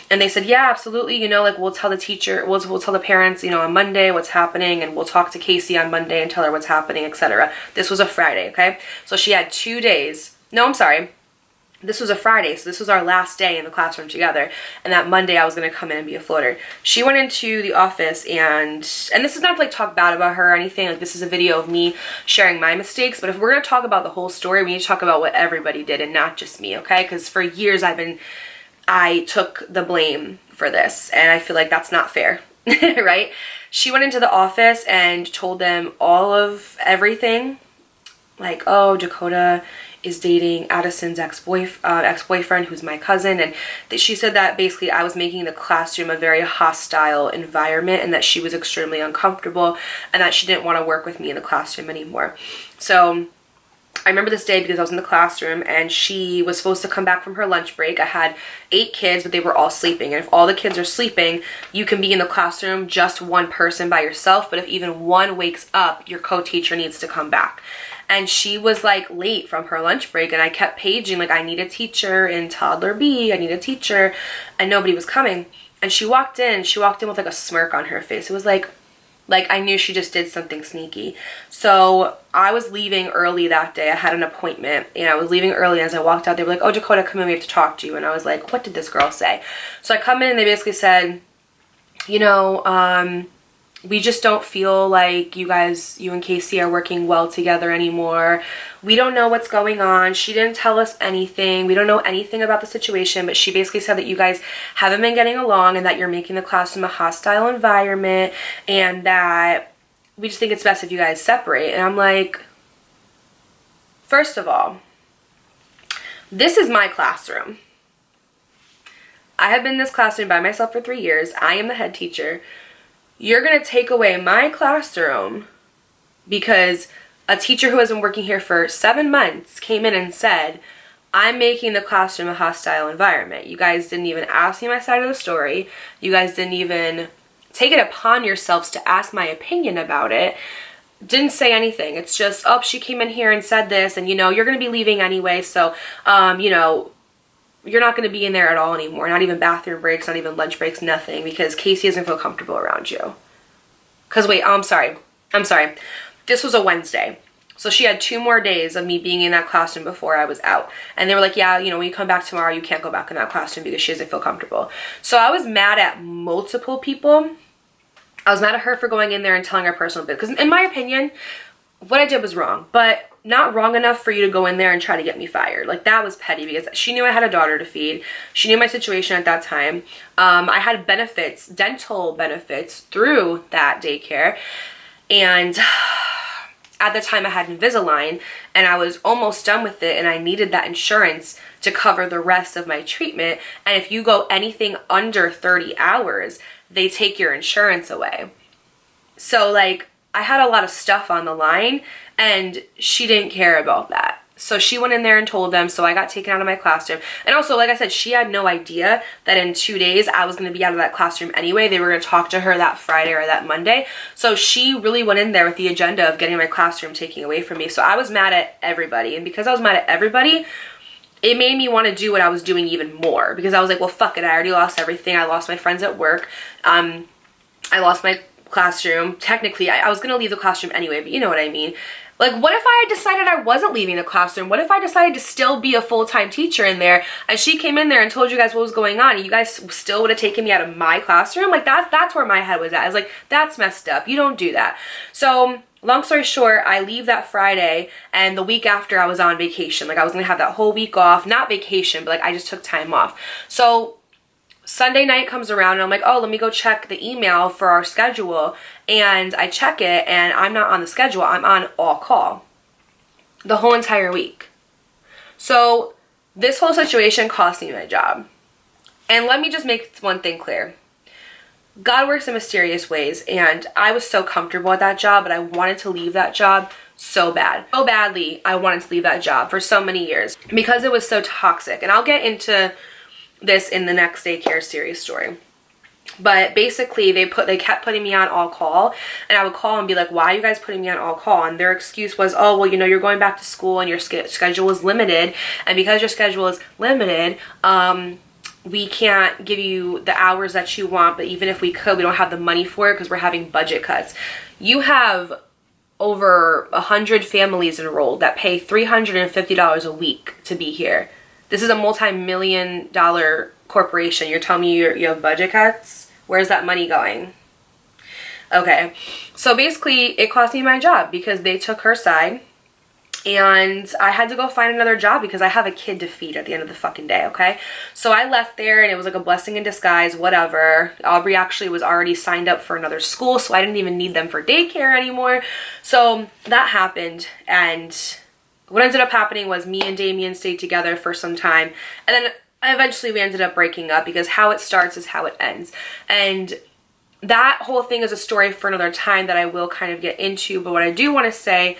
And they said, yeah, absolutely, you know, like, we'll tell the teacher, we'll tell the parents, you know, on Monday what's happening, and we'll talk to Casey on Monday and tell her what's happening, etc. This was a Friday, okay? So she had 2 days. No, I'm sorry. this was a Friday, so this was our last day in the classroom together, and that Monday I was going to come in and be a floater. She went into the office, and this is not to like talk bad about her or anything, like this is a video of me sharing my mistakes, but if we're going to talk about the whole story, we need to talk about what everybody did and not just me, okay? Because for years I took the blame for this, and I feel like that's not fair, right? She went into the office and told them all of everything, like, oh, Dakota is dating Addison's ex-boyfriend, who's my cousin, and she said that basically I was making the classroom a very hostile environment and that she was extremely uncomfortable and that she didn't want to work with me in the classroom anymore. So I remember this day because I was in the classroom and she was supposed to come back from her lunch break. I had 8 kids, but they were all sleeping. And if all the kids are sleeping, you can be in the classroom just one person by yourself. But if even one wakes up, your co-teacher needs to come back. And she was like late from her lunch break, and I kept paging like, I need a teacher in toddler B, I need a teacher, and nobody was coming. And she walked in with like a smirk on her face. It was like I knew she just did something sneaky. So I was leaving early that day. I had an appointment and I was leaving early. As I walked out, they were like, oh, Dakota, come in, we have to talk to you. And I was like, what did this girl say? So I come in and they basically said, you know, we just don't feel like you and Casey are working well together anymore. We don't know what's going on. She didn't tell us anything. We don't know anything about the situation, but she basically said that you guys haven't been getting along and that you're making the classroom a hostile environment and that we just think it's best if you guys separate. And I'm like, first of all, this is my classroom. I have been in this classroom by myself for 3 years. I am the head teacher. You're going to take away my classroom because a teacher who has been working here for 7 months came in and said, I'm making the classroom a hostile environment. You guys didn't even ask me my side of the story. You guys didn't even take it upon yourselves to ask my opinion about it. Didn't say anything. It's just, oh, she came in here and said this, and, you know, you're going to be leaving anyway, so, you know, you're not going to be in there at all anymore. Not even bathroom breaks, not even lunch breaks, nothing, because Casey doesn't feel comfortable around you. Because wait, oh, I'm sorry. This was a Wednesday. So she had 2 more days of me being in that classroom before I was out. And they were like, yeah, you know, when you come back tomorrow, you can't go back in that classroom because she doesn't feel comfortable. So I was mad at multiple people. I was mad at her for going in there and telling her personal business. Because in my opinion, what I did was wrong. But not wrong enough for you to go in there and try to get me fired. Like, that was petty because she knew I had a daughter to feed. She knew my situation at that time. I had benefits, dental benefits through that daycare. And at the time I had Invisalign and I was almost done with it and I needed that insurance to cover the rest of my treatment. And if you go anything under 30 hours, they take your insurance away. So like, I had a lot of stuff on the line and she didn't care about that. So she went in there and told them, so I got taken out of my classroom. And also, like I said, she had no idea that in 2 days I was going to be out of that classroom anyway. They were going to talk to her that Friday or that Monday. So she really went in there with the agenda of getting my classroom taken away from me. So I was mad at everybody. And because I was mad at everybody, it made me want to do what I was doing even more. Because I was like, well, fuck it. I already lost everything. I lost my friends at work. I lost my classroom. Technically, I was going to leave the classroom anyway, but you know what I mean. Like, what if I had decided I wasn't leaving the classroom? What if I decided to still be a full-time teacher in there and she came in there and told you guys what was going on and you guys still would have taken me out of my classroom? Like, that's where my head was at. I was like, that's messed up. You don't do that. So long story short, I leave that Friday and the week after I was on vacation. Like, I was going to have that whole week off. Not vacation, but like I just took time off. So Sunday night comes around and I'm like, oh, let me go check the email for our schedule. And I check it and I'm not on the schedule. I'm on all call the whole entire week. So this whole situation cost me my job. And let me just make one thing clear. God works in mysterious ways, and I was so comfortable at that job, but I wanted to leave that job so bad. So badly, I wanted to leave that job for so many years because it was so toxic. And I'll get into this in the next daycare series story. But basically, they kept putting me on all call, and I would call and be like, why are you guys putting me on all call? And their excuse was, oh, well, you know, you're going back to school and your schedule is limited, and because your schedule is limited, we can't give you the hours that you want, but even if we could, we don't have the money for it because we're having budget cuts. You have over 100 families enrolled that pay $350 a week to be here. This is a multi-million-dollar corporation. You're telling me you have budget cuts? Where's that money going? Okay, so basically it cost me my job because they took her side, and I had to go find another job because I have a kid to feed at the end of the fucking day, okay? So I left there, and it was like a blessing in disguise, whatever. Aubrey actually was already signed up for another school, so I didn't even need them for daycare anymore. So that happened, and what ended up happening was me and Damien stayed together for some time, and then eventually we ended up breaking up because how it starts is how it ends. And that whole thing is a story for another time that I will kind of get into, but what I do want to say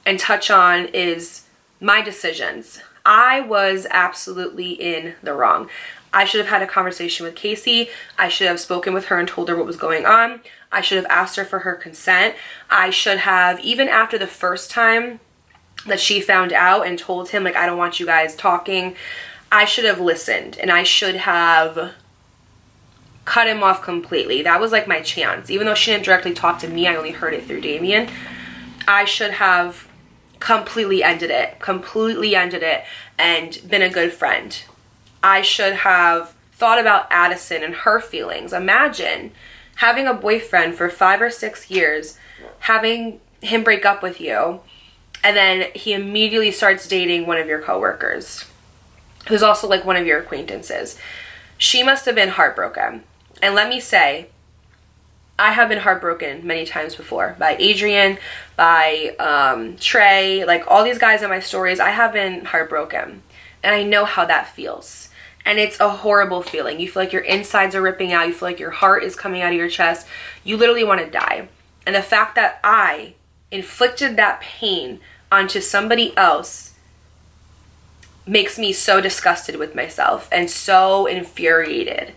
and touch on is my decisions. I was absolutely in the wrong. I should have had a conversation with Casey. I should have spoken with her and told her what was going on. I should have asked her for her consent. I should have, even after the first time that she found out and told him, like, I don't want you guys talking, I should have listened, and I should have cut him off completely. That was like my chance. Even though she didn't directly talk to me, I only heard it through Damien. I should have completely ended it and been a good friend. I should have thought about Addison and her feelings. Imagine having a boyfriend for 5 or 6 years, having him break up with you, and then he immediately starts dating one of your coworkers, who's also like one of your acquaintances. She must have been heartbroken. And let me say, I have been heartbroken many times before by Adrian, by Trey, like all these guys in my stories. I have been heartbroken, and I know how that feels. And it's a horrible feeling. You feel like your insides are ripping out. You feel like your heart is coming out of your chest. You literally want to die. And the fact that I inflicted that pain onto somebody else makes me so disgusted with myself and so infuriated.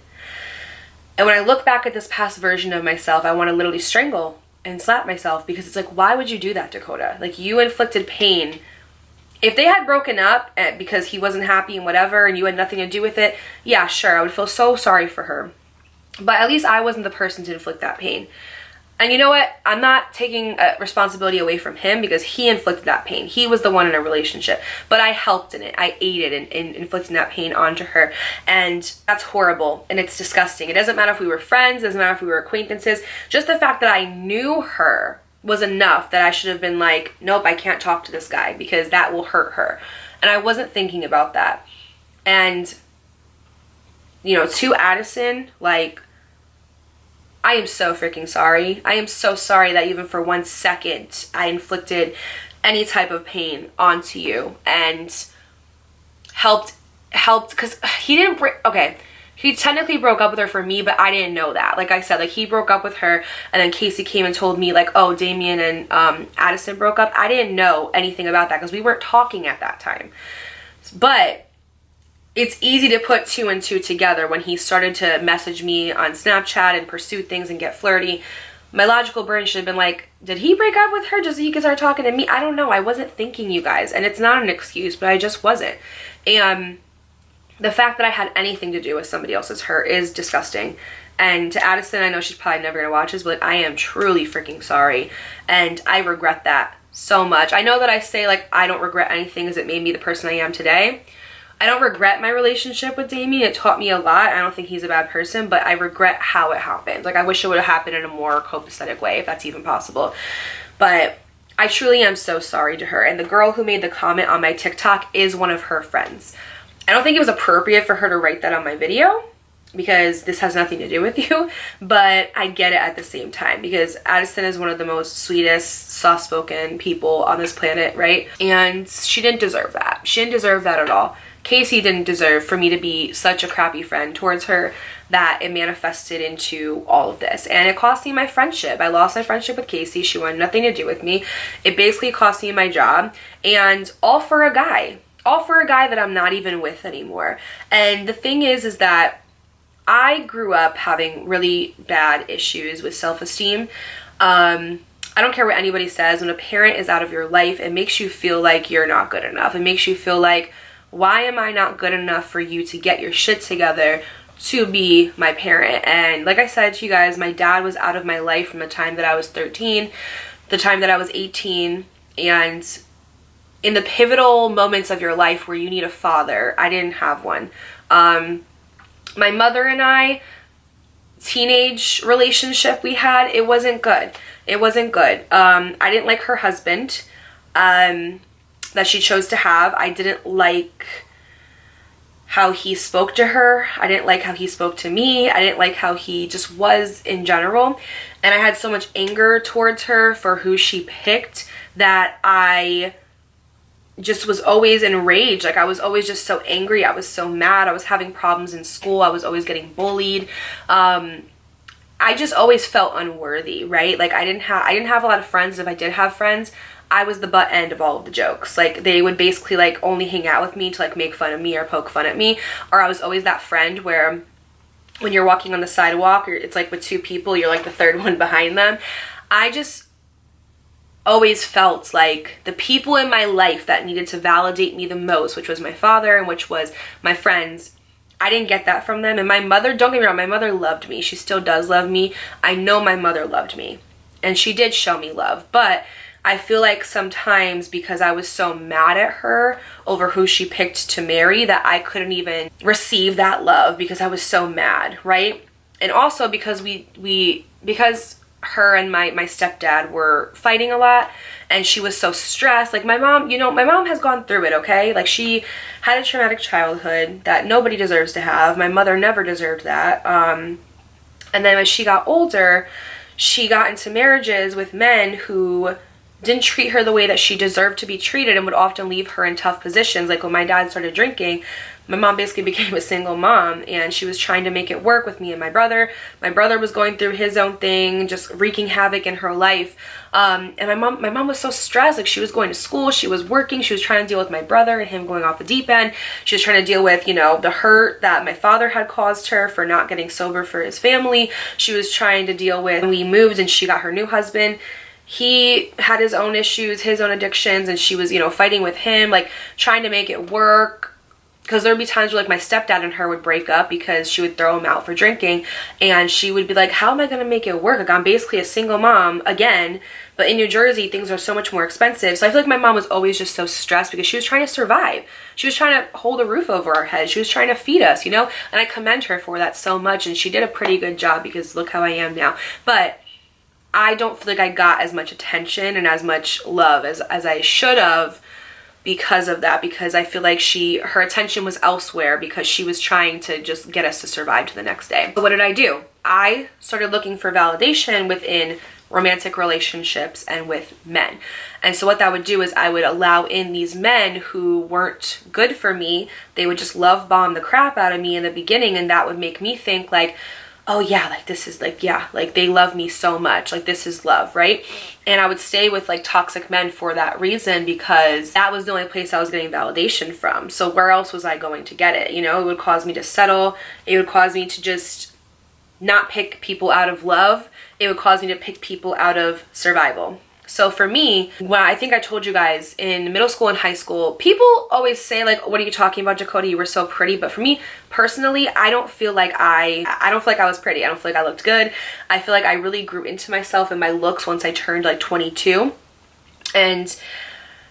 And when I look back at this past version of myself, I want to literally strangle and slap myself, because it's like, why would you do that, Dakota? Like, you inflicted pain. If they had broken up because he wasn't happy and whatever, and you had nothing to do with it, yeah, sure, I would feel so sorry for her. But at least I wasn't the person to inflict that pain. And you know what? I'm not taking responsibility away from him, because he inflicted that pain. He was the one in a relationship. But I helped in it. I aided in inflicting that pain onto her. And that's horrible. And it's disgusting. It doesn't matter if we were friends. It doesn't matter if we were acquaintances. Just the fact that I knew her was enough that I should have been like, nope, I can't talk to this guy, because that will hurt her. And I wasn't thinking about that. And, you know, to Addison, like, I am so freaking sorry. I am so sorry that even for 1 second I inflicted any type of pain onto you and helped, because he didn't break, okay, he technically broke up with her for me, but I didn't know that. Like I said, like, he broke up with her, and then Casey came and told me, like, oh, Damien and Addison broke up. I didn't know anything about that because we weren't talking at that time. But it's easy to put 2 and 2 together when he started to message me on Snapchat and pursue things and get flirty. My logical brain should have been like, did he break up with her just so he could start talking to me? I don't know. I wasn't thinking, you guys. And it's not an excuse, but I just wasn't. And the fact that I had anything to do with somebody else's hurt is disgusting. And to Addison, I know she's probably never going to watch this, but I am truly freaking sorry. And I regret that so much. I know that I say, like, I don't regret anything because it made me the person I am today. I don't regret my relationship with Damien. It taught me a lot. I don't think he's a bad person, but I regret how it happened. Like, I wish it would have happened in a more copacetic way, if that's even possible. But I truly am so sorry to her. And the girl who made the comment on my TikTok is one of her friends. I don't think it was appropriate for her to write that on my video, because this has nothing to do with you, but I get it at the same time, because Addison is one of the most sweetest, soft-spoken people on this planet, right? And she didn't deserve that. She didn't deserve that at all. Casey didn't deserve for me to be such a crappy friend towards her that it manifested into all of this. And it cost me my friendship. I lost my friendship with Casey. She wanted nothing to do with me. It basically cost me my job, and all for a guy. All for a guy that I'm not even with anymore. And the thing is that I grew up having really bad issues with self-esteem. I don't care what anybody says. When a parent is out of your life, it makes you feel like you're not good enough. It makes you feel like, why am I not good enough for you to get your shit together to be my parent? And like I said to you guys, my dad was out of my life from the time that I was 13, the time that I was 18, and in the pivotal moments of your life where you need a father, I didn't have one. My mother and I, teenage relationship we had, it wasn't good. It wasn't good. I didn't like her husband that she chose to have. I didn't like how he spoke to her. I didn't like how he spoke to me. I didn't like how he just was in general. And I had so much anger towards her for who she picked that I just was always enraged. Like, I was always just so angry. I was so mad. I was having problems in school. I was always getting bullied. I just always felt unworthy, right? Like, I didn't have a lot of friends. If I did have friends, I was the butt end of all of the jokes. Like, they would basically like only hang out with me to like make fun of me or poke fun at me. Or I was always that friend where when you're walking on the sidewalk, or it's like with two people, you're like the third one behind them. I just always felt like the people in my life that needed to validate me the most, which was my father and which was my friends, I didn't get that from them. And my mother, don't get me wrong, my mother loved me. She still does love me. I know my mother loved me and she did show me love. But I feel like sometimes because I was so mad at her over who she picked to marry that I couldn't even receive that love because I was so mad, right? And also because because her and my stepdad were fighting a lot and she was so stressed. Like, my mom, you know, my mom has gone through it, okay? Like, she had a traumatic childhood that nobody deserves to have. My mother never deserved that. And then as she got older, she got into marriages with men who didn't treat her the way that she deserved to be treated and would often leave her in tough positions. Like, when my dad started drinking, my mom basically became a single mom and she was trying to make it work with me and my brother. My brother was going through his own thing, just wreaking havoc in her life. And my mom was so stressed. Like, she was going to school, she was working, she was trying to deal with my brother and him going off the deep end. She was trying to deal with, you know, the hurt that my father had caused her for not getting sober for his family. She was trying to deal with when we moved and she got her new husband. He had his own issues, his own addictions, and she was, you know, fighting with him, like trying to make it work. Because there would be times where like my stepdad and her would break up because she would throw him out for drinking, and she would be like, how am I going to make it work? Like, I'm basically a single mom again, but in New Jersey things are so much more expensive. So I feel like my mom was always just so stressed because she was trying to survive. She was trying to hold a roof over our head. She was trying to feed us, you know, and I commend her for that so much, and she did a pretty good job because look how I am now. But I don't feel like I got as much attention and as much love as I should have because of that, because I feel like her attention was elsewhere because she was trying to just get us to survive to the next day. But what did I do? I started looking for validation within romantic relationships and with men. And so what that would do is I would allow in these men who weren't good for me. They would just love bomb the crap out of me in the beginning, and that would make me think like, oh yeah, like this is like, yeah, like they love me so much, like this is love, right? And I would stay with like toxic men for that reason because that was the only place I was getting validation from. So where else was I going to get it? You know, it would cause me to settle. It would cause me to just not pick people out of love. It would cause me to pick people out of survival. So for me, when I think I told you guys in middle school and high school, people always say like, what are you talking about, Dakota? You were so pretty. But for me personally, I don't feel like I was pretty. I don't feel like I looked good. I feel like I really grew into myself and my looks once I turned like 22. And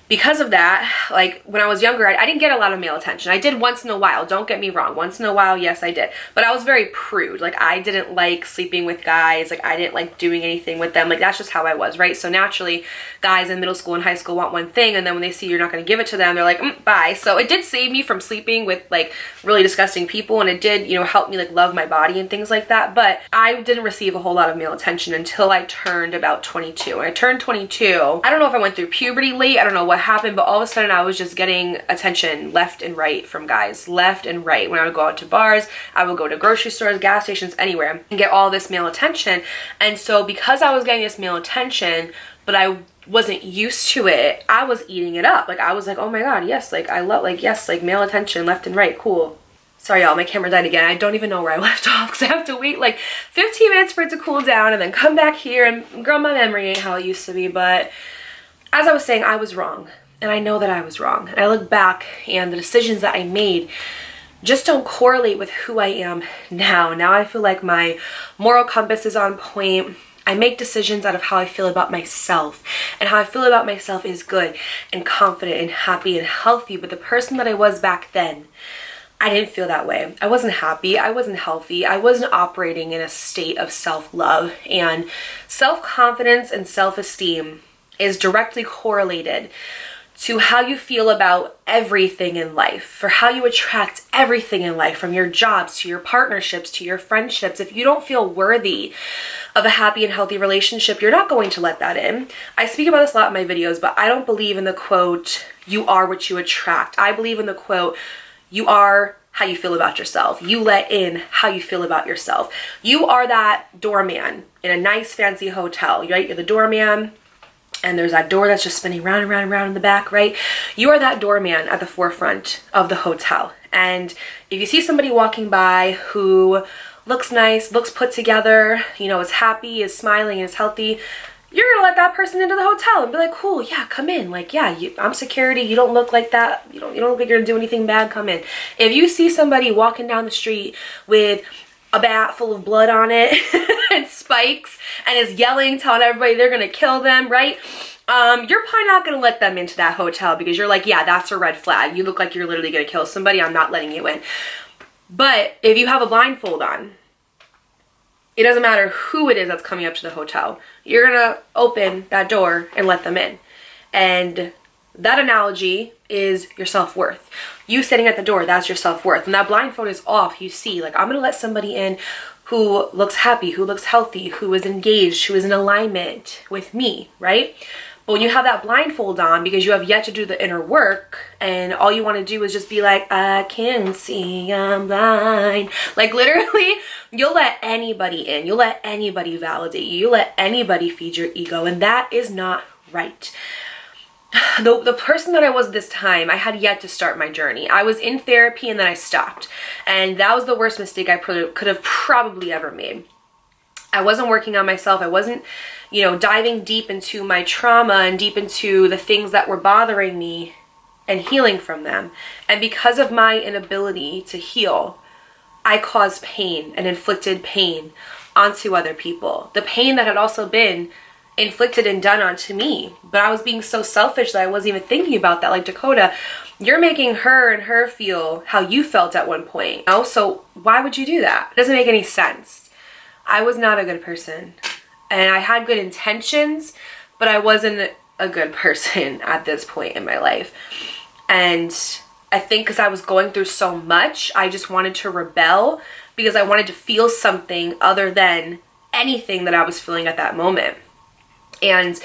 because of that, like when I was younger, I didn't get a lot of male attention. I did once in a while, don't get me wrong. Once in a while, yes, I did. But I was very prude. Like, I didn't like sleeping with guys. Like, I didn't like doing anything with them. Like, that's just how I was, right? So naturally, guys in middle school and high school want one thing, and then when they see you're not going to give it to them, they're like, bye. So it did save me from sleeping with like really disgusting people, and it did, you know, help me like love my body and things like that. But I didn't receive a whole lot of male attention until I turned about 22. When I turned 22, I don't know if I went through puberty late. I don't know what happened, but all of a sudden I was just getting attention left and right from guys, left and right. When I would go out to bars, I would go to grocery stores, gas stations, anywhere, and get all this male attention. And so because I was getting this male attention, but I wasn't used to it, I was eating it up. Like, I was like, oh my god, yes, like I love, like, yes, like male attention left and right, cool. Sorry y'all, my camera died again. I don't even know where I left off because I have to wait like 15 minutes for it to cool down and then come back here, and girl, my memory ain't how it used to be. But as I was saying, I was wrong. And I know that I was wrong. And I look back and the decisions that I made just don't correlate with who I am now. Now I feel like my moral compass is on point. I make decisions out of how I feel about myself, and how I feel about myself is good and confident and happy and healthy. But the person that I was back then, I didn't feel that way. I wasn't happy. I wasn't healthy. I wasn't operating in a state of self-love. And self-confidence and self-esteem is directly correlated to how you feel about everything in life, for how you attract everything in life, from your jobs to your partnerships to your friendships. If you don't feel worthy of a happy and healthy relationship, you're not going to let that in. I speak about this a lot in my videos, but I don't believe in the quote, you are what you attract. I believe in the quote, you are how you feel about yourself. You let in how you feel about yourself. You are that doorman in a nice fancy hotel, right? You're the doorman, and there's that door that's just spinning round and round and round in the back, right? You are that doorman at the forefront of the hotel. And if you see somebody walking by who looks nice, looks put together, you know, is happy, is smiling, is healthy, you're gonna let that person into the hotel and be like, cool, yeah, come in. Like, yeah, I'm security. You don't look like that. You don't look like you're gonna do anything bad. Come in. If you see somebody walking down the street with a bat full of blood on it and spikes and is yelling, telling everybody they're gonna kill them, right? You're probably not gonna let them into that hotel because you're like, yeah, that's a red flag. You look like you're literally gonna kill somebody. I'm not letting you in. But if you have a blindfold on, it doesn't matter who it is that's coming up to the hotel. You're gonna open that door and let them in. And that analogy is your self-worth. You sitting at the door, that's your self-worth. And that blindfold is off. You see, like, I'm gonna let somebody in who looks happy, who looks healthy, who is engaged, who is in alignment with me, right? But when you have that blindfold on because you have yet to do the inner work and all you want to do is just be like, I can't see, I'm blind. Like, literally, you'll let anybody in. You'll let anybody validate you. You'll let anybody feed your ego, and that is not right. The person that I was this time, I had yet to start my journey. I was in therapy and then I stopped. And that was the worst mistake I could have probably ever made. I wasn't working on myself. I wasn't, you know, diving deep into my trauma and deep into the things that were bothering me and healing from them. And because of my inability to heal, I caused pain and inflicted pain onto other people. The pain that had also been inflicted and done onto me. But I was being so selfish that I wasn't even thinking about that. Like, Dakota, you're making her and her feel how you felt at one point. You know? So why would you do that? It doesn't make any sense. I was not a good person. And I had good intentions, but I wasn't a good person at this point in my life. And I think because I was going through so much, I just wanted to rebel because I wanted to feel something other than anything that I was feeling at that moment. And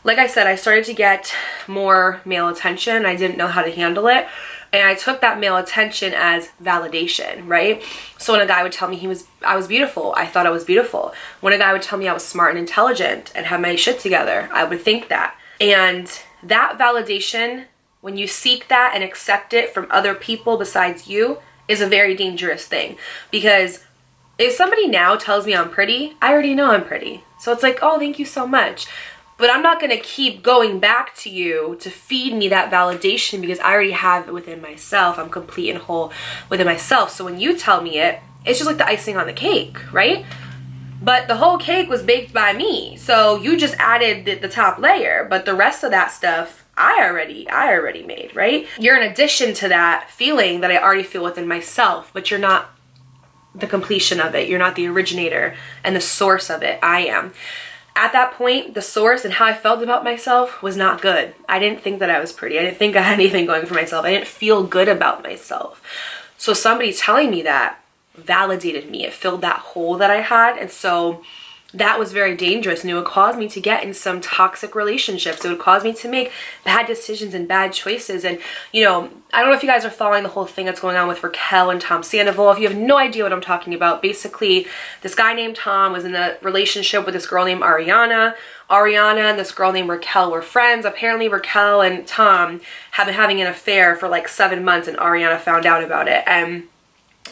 like I said, I started to get more male attention. I didn't know how to handle it. And I took that male attention as validation, right? So when a guy would tell me I was beautiful, I thought I was beautiful. When a guy would tell me I was smart and intelligent and had my shit together, I would think that. And that validation, when you seek that and accept it from other people besides you, is a very dangerous thing. Because if somebody now tells me I'm pretty, I already know I'm pretty. So it's like, oh, thank you so much. But I'm not going to keep going back to you to feed me that validation because I already have it within myself. I'm complete and whole within myself. So when you tell me it, it's just like the icing on the cake, right? But the whole cake was baked by me. So you just added the top layer, but the rest of that stuff I already made, right? You're an addition to that feeling that I already feel within myself, but you're not the completion of it. You're not the originator and the source of it. I am. At that point, the source and how I felt about myself was not good. I didn't think that I was pretty. I didn't think I had anything going for myself. I didn't feel good about myself. So somebody telling me that validated me. It filled that hole that I had. And so that was very dangerous, and it would cause me to get in some toxic relationships. It would cause me to make bad decisions and bad choices. And, you know, I don't know if you guys are following the whole thing that's going on with Raquel and Tom Sandoval. If you have no idea what I'm talking about, basically, this guy named Tom was in a relationship with this girl named Ariana. Ariana and this girl named Raquel were friends. Apparently, Raquel and Tom have been having an affair for like 7 months, and Ariana found out about it. And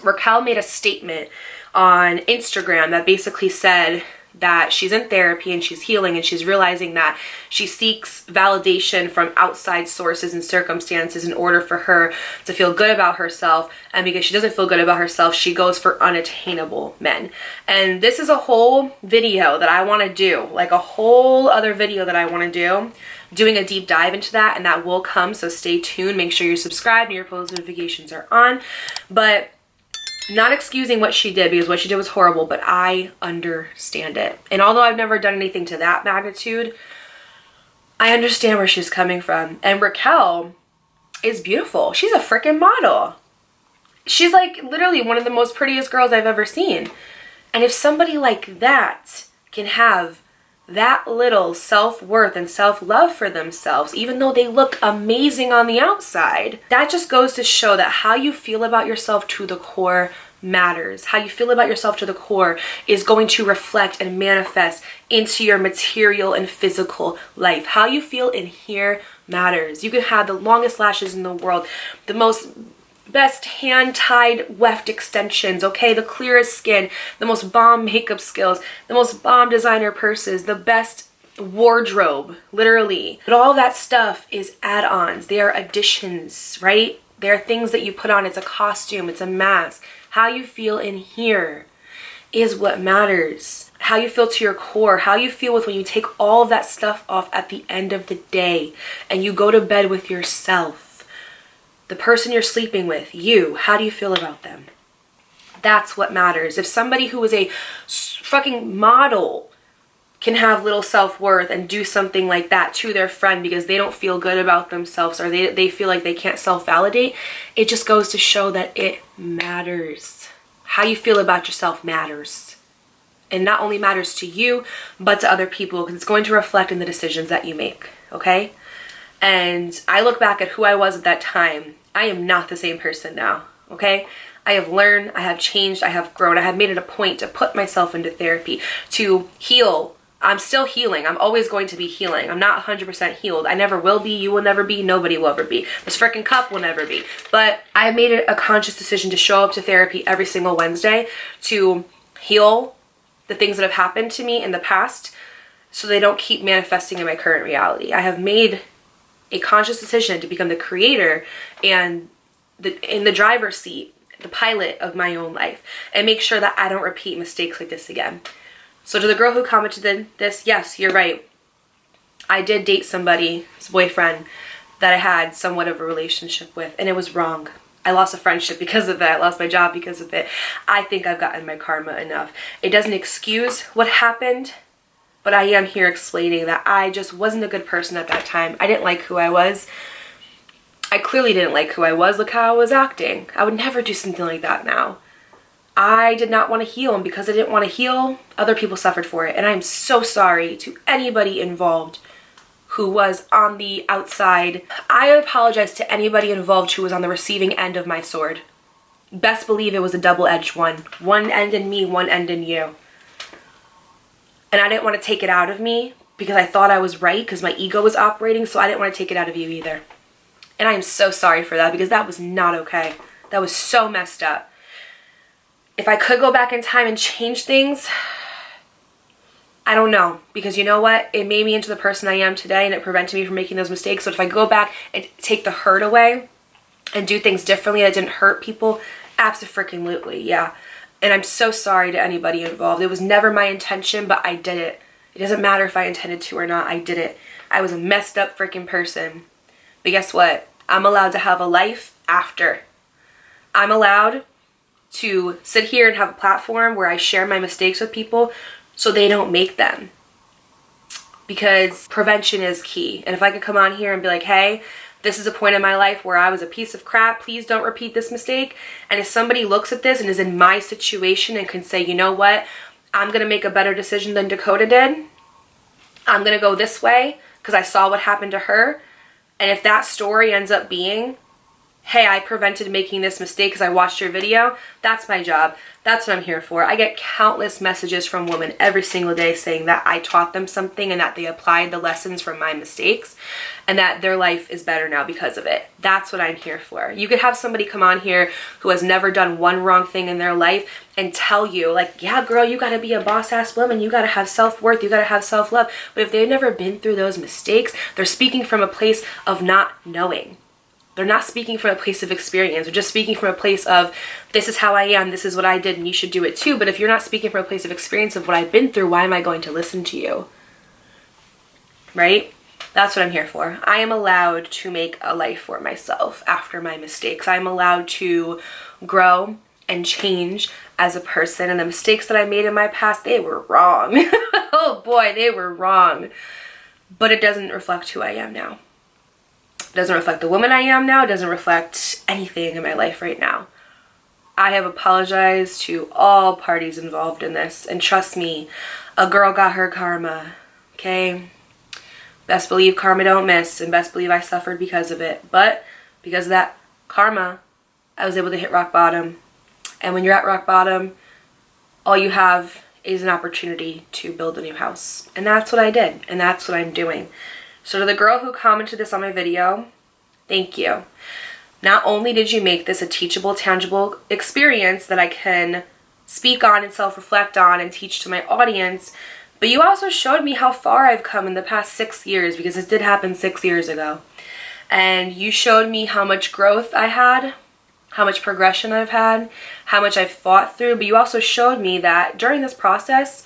Raquel made a statement on Instagram that basically said, that she's in therapy and she's healing, and she's realizing that she seeks validation from outside sources and circumstances in order for her to feel good about herself. And because she doesn't feel good about herself, she goes for unattainable men. And this is a whole video that I want to do, like a whole other video that I want to do, doing a deep dive into that, and that will come, so stay tuned. Make sure you're subscribed and your post notifications are on. But not excusing what she did, because what she did was horrible, but I understand it. And although I've never done anything to that magnitude, I understand where she's coming from. And Raquel is beautiful. She's a freaking model. She's like literally one of the most prettiest girls I've ever seen. And if somebody like that can have that little self-worth and self-love for themselves, even though they look amazing on the outside, that just goes to show that how you feel about yourself to the core matters. How you feel about yourself to the core is going to reflect and manifest into your material and physical life. How you feel in here matters. You can have the longest lashes in the world, the most best hand-tied weft extensions, okay, the clearest skin, the most bomb makeup skills, the most bomb designer purses, the best wardrobe, literally. But all of that stuff is add-ons. They are additions, right? They are things that you put on. It's a costume, it's a mask. How you feel in here is what matters. How you feel to your core, how you feel with when you take all of that stuff off at the end of the day and you go to bed with yourself. The person you're sleeping with, you, how do you feel about them? That's what matters. If somebody who is a fucking model can have little self-worth and do something like that to their friend because they don't feel good about themselves, or they feel like they can't self-validate, it just goes to show that it matters. How you feel about yourself matters. And not only matters to you, but to other people, because it's going to reflect in the decisions that you make, okay? And I look back at who I was at that time. I am not the same person now, okay? I have learned, I have changed, I have grown. I have made it a point to put myself into therapy, to heal. I'm still healing. I'm always going to be healing. I'm not 100% healed. I never will be. You will never be. Nobody will ever be. This freaking cup will never be. But I have made it a conscious decision to show up to therapy every single Wednesday to heal the things that have happened to me in the past so they don't keep manifesting in my current reality. I have made a conscious decision to become the creator and in the driver's seat, the pilot of my own life, and make sure that I don't repeat mistakes like this again. So to the girl who commented this, yes, you're right. I did date somebody's boyfriend that I had somewhat of a relationship with, and it was wrong. I lost a friendship because of it. I lost my job because of it. I think I've gotten my karma enough. It doesn't excuse what happened, but I am here explaining that I just wasn't a good person at that time. I didn't like who I was. I clearly didn't like who I was. Look how I was acting. I would never do something like that now. I did not want to heal, and because I didn't want to heal, other people suffered for it. And I'm so sorry to anybody involved who was on the outside. I apologize to anybody involved who was on the receiving end of my sword. Best believe it was a double-edged one. One end in me, one end in you. And I didn't want to take it out of me because I thought I was right because my ego was operating, so I didn't want to take it out of you either. And I am so sorry for that because that was not okay. That was so messed up. If I could go back in time and change things, I don't know. Because you know what? It made me into the person I am today, and it prevented me from making those mistakes. So if I go back and take the hurt away and do things differently that didn't hurt people, abso-freaking-lutely, yeah. And I'm so sorry to anybody involved. It was never my intention, but I did it. It doesn't matter if I intended to or not. I did it. I was a messed up freaking person. But guess what? I'm allowed to have a life after. I'm allowed to sit here and have a platform where I share my mistakes with people so they don't make them. Because prevention is key. And if I could come on here and be like, hey, this is a point in my life where I was a piece of crap. Please don't repeat this mistake. And if somebody looks at this and is in my situation and can say, you know what? I'm going to make a better decision than Dakota did. I'm going to go this way because I saw what happened to her. And if that story ends up being hey, I prevented making this mistake because I watched your video. That's my job. That's what I'm here for. I get countless messages from women every single day saying that I taught them something and that they applied the lessons from my mistakes and that their life is better now because of it. That's what I'm here for. You could have somebody come on here who has never done one wrong thing in their life and tell you, like, yeah, girl, you gotta be a boss-ass woman. You gotta have self-worth. You gotta have self-love. But if they've never been through those mistakes, they're speaking from a place of not knowing. They're not speaking from a place of experience. They're just speaking from a place of, this is how I am, this is what I did, and you should do it too. But if you're not speaking from a place of experience of what I've been through, why am I going to listen to you? Right? That's what I'm here for. I am allowed to make a life for myself after my mistakes. I'm allowed to grow and change as a person. And the mistakes that I made in my past, they were wrong. Oh boy, they were wrong. But it doesn't reflect who I am now. It doesn't reflect the woman I am now. It doesn't reflect anything in my life right now. I have apologized to all parties involved in this. And trust me, a girl got her karma. Okay? Best believe karma don't miss. And best believe I suffered because of it. But because of that karma, I was able to hit rock bottom. And when you're at rock bottom, all you have is an opportunity to build a new house. And that's what I did. And that's what I'm doing. So to the girl who commented this on my video, thank you. Not only did you make this a teachable, tangible experience that I can speak on and self-reflect on and teach to my audience, but you also showed me how far I've come in the past 6 years, because this did happen 6 years ago. And you showed me how much growth I had, how much progression I've had, how much I've fought through, but you also showed me that during this process,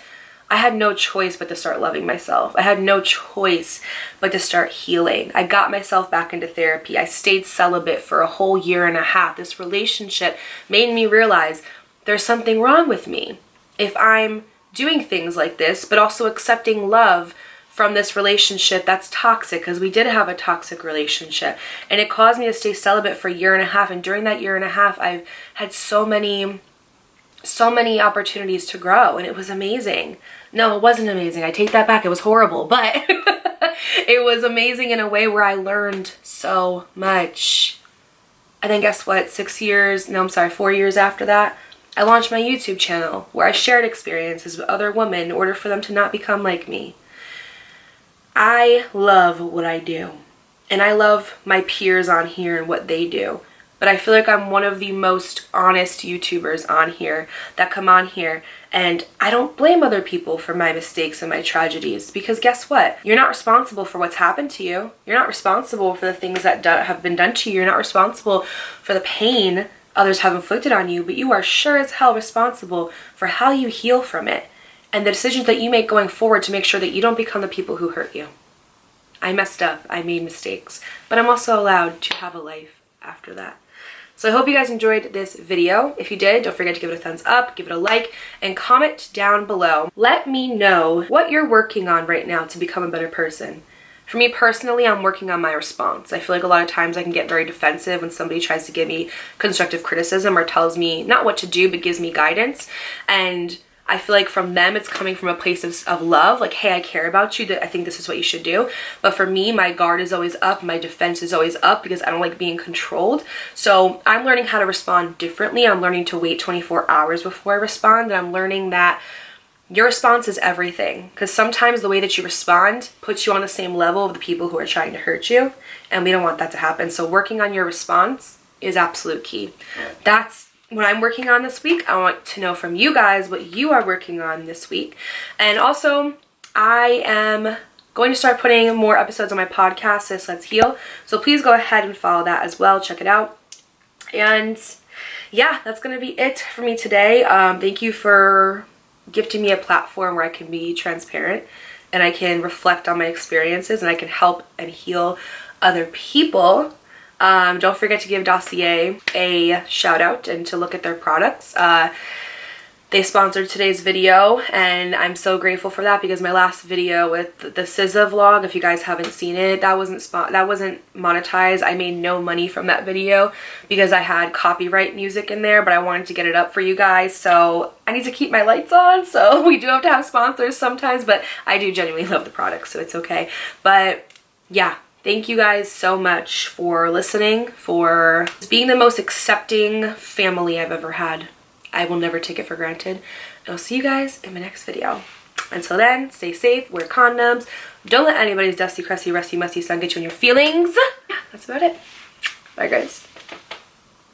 I had no choice but to start loving myself. I had no choice but to start healing. I got myself back into therapy. I stayed celibate for a whole 1.5 years. This relationship made me realize there's something wrong with me if I'm doing things like this, but also accepting love from this relationship that's toxic, because we did have a toxic relationship. And it caused me to stay celibate for 1.5 years. And during that 1.5 years, I've had so many opportunities to grow, and it was amazing. No, it wasn't amazing. I take that back. It was horrible, but it was amazing in a way where I learned so much. And then guess what? 4 years after that, I launched my YouTube channel where I shared experiences with other women in order for them to not become like me. I love what I do, and I love my peers on here and what they do. But I feel like I'm one of the most honest YouTubers on here that come on here, and I don't blame other people for my mistakes and my tragedies, because guess what? You're not responsible for what's happened to you. You're not responsible for the things that have been done to you. You're not responsible for the pain others have inflicted on you, but you are sure as hell responsible for how you heal from it and the decisions that you make going forward to make sure that you don't become the people who hurt you. I messed up. I made mistakes, but I'm also allowed to have a life after that. So I hope you guys enjoyed this video. If you did, don't forget to give it a thumbs up, give it a like, and comment down below. Let me know what you're working on right now to become a better person. For me personally, I'm working on my response. I feel like a lot of times I can get very defensive when somebody tries to give me constructive criticism or tells me not what to do, but gives me guidance. And I feel like from them, it's coming from a place of love, like, hey, I care about you, that I think this is what you should do. But for me, my guard is always up, my defense is always up, because I don't like being controlled. So I'm learning how to respond differently. I'm learning to wait 24 hours before I respond, and I'm learning that your response is everything, because sometimes the way that you respond puts you on the same level of the people who are trying to hurt you, and we don't want that to happen. So working on your response is absolute key. That's what I'm working on this week. I want to know from you guys what you are working on this week. And also, I am going to start putting more episodes on my podcast, Sis Let's Heal. So please go ahead and follow that as well. Check it out. And yeah, that's going to be it for me today. Thank you for gifting me a platform where I can be transparent and I can reflect on my experiences and I can help and heal other people. Don't forget to give Dossier a shout out and to look at their products. They sponsored today's video, and I'm so grateful for that, because my last video with the SZA vlog, if you guys haven't seen it, that wasn't monetized. I made no money from that video because I had copyright music in there, but I wanted to get it up for you guys, so I need to keep my lights on, so we do have to have sponsors sometimes, but I do genuinely love the product, so it's okay. But yeah, Thank you guys so much for listening, for being the most accepting family I've ever had. I will never take it for granted. And I'll see you guys in my next video. Until then, stay safe, wear condoms, don't let anybody's dusty, crusty, rusty, musty son get you in your feelings. Yeah, that's about it. Bye, guys.